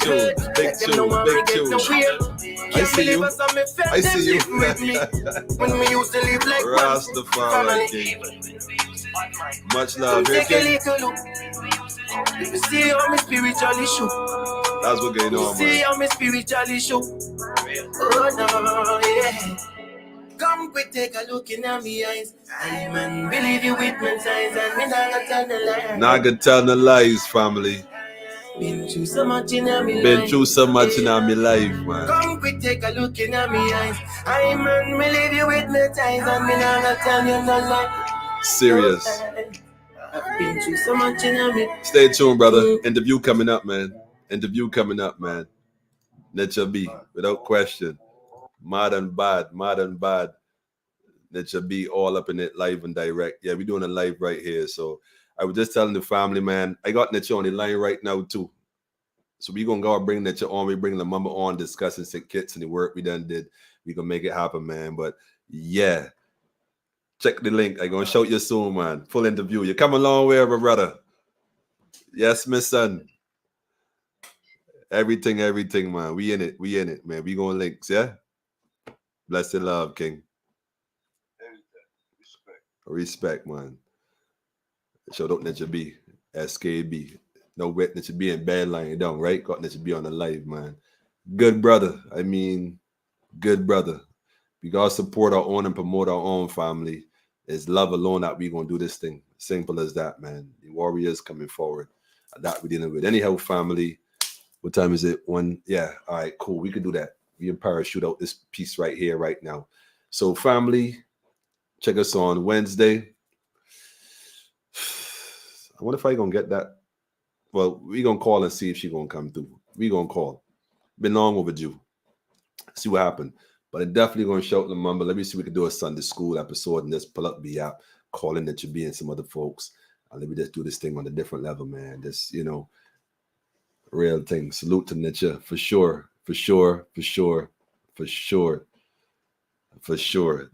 tune, big tune, big tune. I see you. I see you. Rastafari King. Much love. Here, King. You see how me spiritually show. That's what going on, man. See how me spiritually show. Oh no, yeah. Come quick, take a look in my eyes. I man believe you with my eyes, and me not gonna tell the lies. Not gonna tell the lies, family. Been through so much in my life. Been through so much in my life, man. Come quick, take a look in my eyes. I man believe you with my eyes, and me not gonna tell you no lie. Serious. I've been through so much in my. Stay tuned, brother. Interview coming up, man. Interview coming up, man. Nature B, without question. Modern bad. Nature B, all up in it, live and direct. Yeah, we're doing a live right here. So I was just telling the family, man, I got Nature on the line right now, too. So we're going to go bring Nature on. We bring the mama on, discussing some kits and the work we done did. We going to make it happen, man. But yeah. Check the link. I'm going to show you soon, man. Full interview. You come a long way, brother. Yes, my son. Everything, man. We in it, man. We going links, yeah? Blessed love, King. Respect, man. Shout out Nature B. SKB. No wet Nature B in bed lying down, right? Got Nature B on the live, man. Good brother. I mean, good brother. We gotta support our own and promote our own, family. It's love alone that we gonna do this thing. Simple as that, man. The warriors coming forward. That we dealing with. Anyhow, family. What time is it? One. Yeah. All right. Cool. We can do that. We can parachute out this piece right here, right now. So, family, check us on Wednesday. I wonder if I gonna get that. Well, we gonna call and see if she gonna come through. We gonna call. Been long overdue. See what happened. But I'm definitely going to shout the number. Let me see if we can do a Sunday school episode and just pull up the app, calling Nature B and some other folks. And let me just do this thing on a different level, man. This, real thing. Salute to Nature for sure. For sure.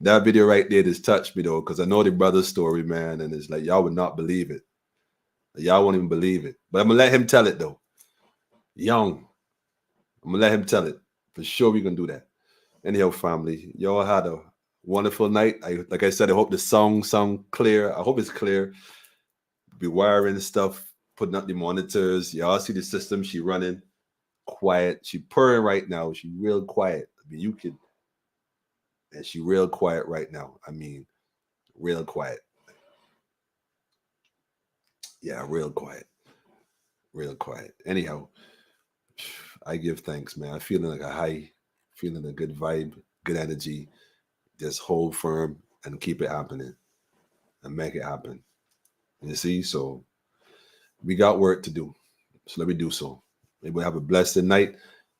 That video right there just touched me, though, because I know the brother's story, man. And it's like, y'all would not believe it. Y'all won't even believe it. But I'm going to let him tell it, though. Young. I'm going to let him tell it. For sure, we're going to do that. Anyhow, family, y'all had a wonderful night. Like I said, I hope the song sound clear. I hope it's clear. Be wiring stuff, putting up the monitors. Y'all see the system she running. Quiet. She purring right now. She real quiet. I mean, you could. And she real quiet right now. I mean, real quiet. Yeah, real quiet. Real quiet. Anyhow, I give thanks, man. I'm feeling like a high. Feeling a good vibe, good energy. Just hold firm and keep it happening and make it happen. You see, so we got work to do. So let me do so. Maybe we'll have a blessed night.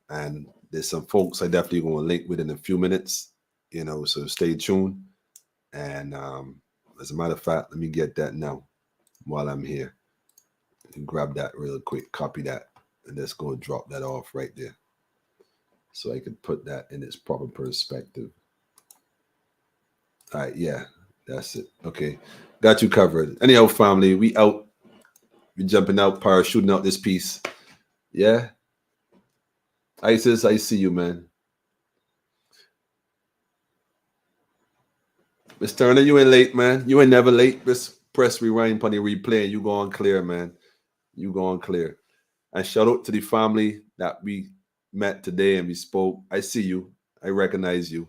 And there's some folks I definitely going to link with in a few minutes, so stay tuned. And as a matter of fact, let me get that now while I'm here. And grab that real quick, copy that, and let's go drop that off right there. So I could put that in its proper perspective. All right, yeah, that's it. Okay, got you covered. Anyhow, family, we out. We jumping out, parachuting out this piece. Yeah. Isis, I see you, man. Miss Turner, you ain't late, man. You ain't never late. Just press rewind on the replay and you go on clear, man. You go on clear. And shout out to the family that we met today and we spoke. I see you. I recognize you.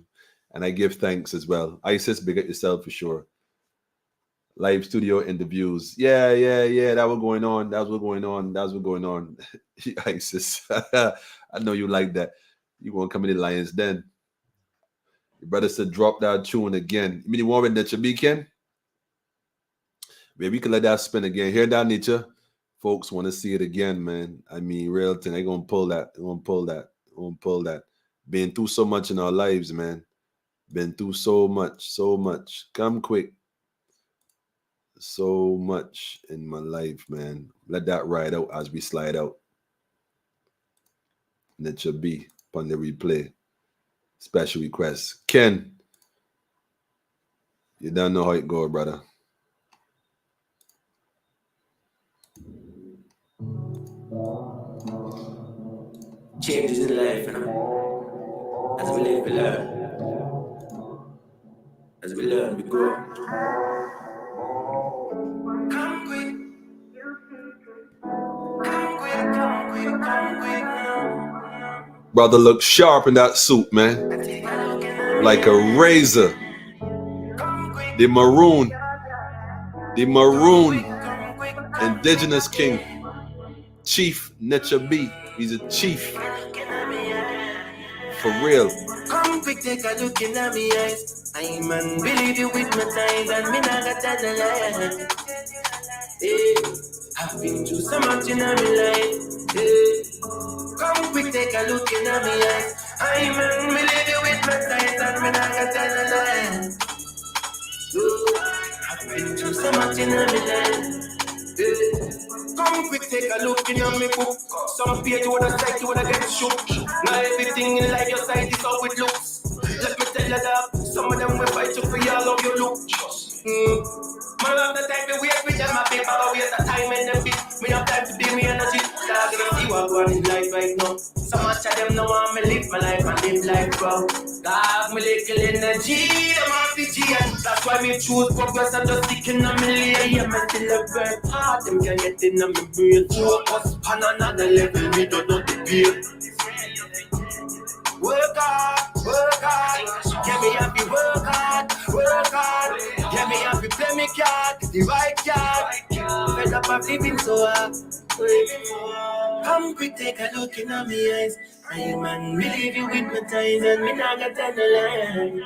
And I give thanks as well. Isis, big up yourself for sure. Live studio interviews. Yeah. That was going on. Isis. I know you like that. You want to come in the Lions Den. Your brother said drop that tune again. You mean you want that be Ken? Maybe we can let that spin again. Hear that, Nietzsche? Folks want to see it again, man. I mean, real thing. They're going to pull that. Been through so much in our lives, man. Been through so much. Come quick. So much in my life, man. Let that ride out as we slide out. Nietzsche B on the replay. Special request. Ken, you don't know how it go, brother. Changes in life, you know. As we live, we learn. As we learn, we grow. Come quick. Come quick now. Brother look sharp in that suit, man. Like a razor. The maroon indigenous king, Chief Nietzsche B. He's a chief. For real. Come quick, take a look in my eyes. I man believe you with my eyes, and me not got that lie. I've been through so much in my life. Come quick, take a look in my eyes. I man believe you with my eyes, and me not got that lie. I've been through so much in my life. Come quick, take a look in my book. Some page you wanna sight, you wanna get shook. Now everything in life, your sight is how it looks. Let me tell you that some of them will fight you for all of your look. Man have the time to wait with them, my paper, but waste the time and them beat. Me have time to be me energy. Dog, you see what going in life right now. So much of them know want me live my life and live life proud. Dog, me little energy, them have the G, and that's why me choose progress and just sticking on me layer. Yeah, me still a work hard, them can get in on me brain. Focus on another level, me don't know the pain. Work hard, get me happy, work hard. Get me happy, play me card, the right card. Fed up of living so hard. Come quick, take a look in my eyes. I man believe you with my ties, and me not got on the line.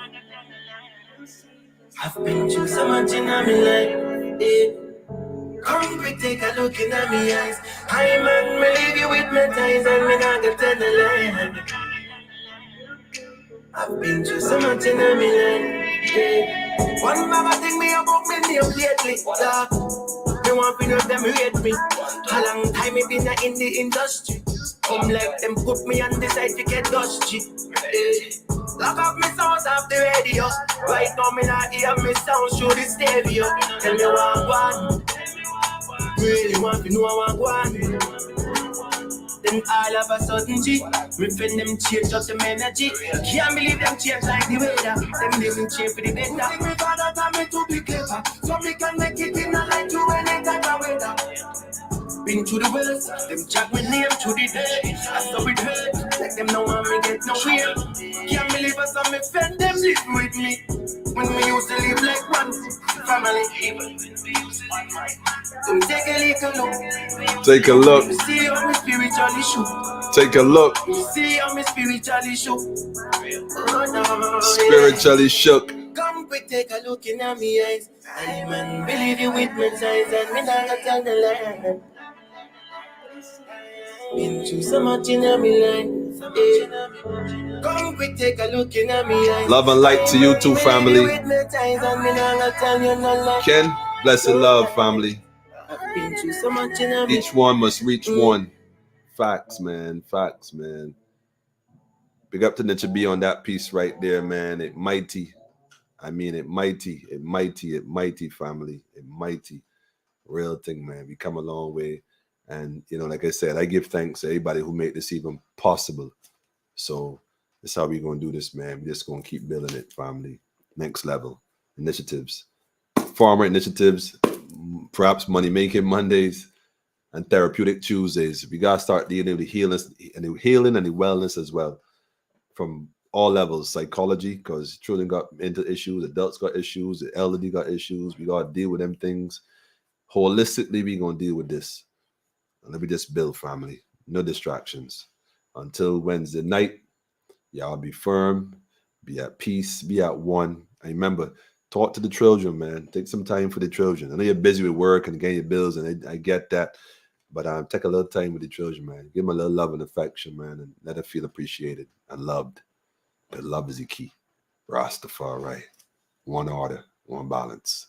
I've been through so much in my life. Come quick, take a look in my eyes. I man believe you with my ties, and me not got on the line. I've been through so much in my life. One bag thing me about me name lately. Me want to know them rate me. A long time me been in the industry. Come like them put me on the side to get dusty. Lock up me sounds off the radio. Right now me not hear me sound through the stereo. Tell me what one. Really want to know what one. Then all of a sudden, G, me friend them change up them energy. Can't believe them change like the weather. Them living change for the better. Think me father taught me to be clever, so me can make it in a life to any type of weather. Been to the wells, them chat me name to the day. I saw it hurt, like them no want me get no fear. Can't believe I saw me friend them live with me. When we used to live like one family. So take a little look. Take a look. See how me spiritually shook. Take a look. See how me spiritually shook. Oh, no. Spiritually shook. Come quick, take a look in my eyes. I man believe you with my eyes, and me not got on the line. Been through so much in my life. Come quick, take a look in my eyes. Love and light to you too, family. Ken, blessed love, family. I've been through so much in my life. Each one must reach one. Facts, man. Facts, man. Big up to Nietzsche B on that piece right there, man. It mighty. I mean, it mighty, family. It mighty. Real thing, man. We come a long way. And, you know, like I said, I give thanks to everybody who made this even possible. So that's how we're going to do this, man. We're just going to keep building it, family. Next level. Initiatives. Farmer initiatives. Perhaps money-making Mondays. And therapeutic Tuesdays. We got to start dealing with healing and the wellness as well. From all levels, psychology, because children got mental issues, adults got issues, the elderly got issues. We got to deal with them things. Holistically, we going to deal with this. And let me just build, family. No distractions. Until Wednesday night, y'all be firm, be at peace, be at one. And remember, talk to the children, man. Take some time for the children. I know you're busy with work and getting your bills, and I get that. But take a little time with the children, man. Give them a little love and affection, man, and let them feel appreciated and loved. But love is the key. Rastafari. One order, one balance.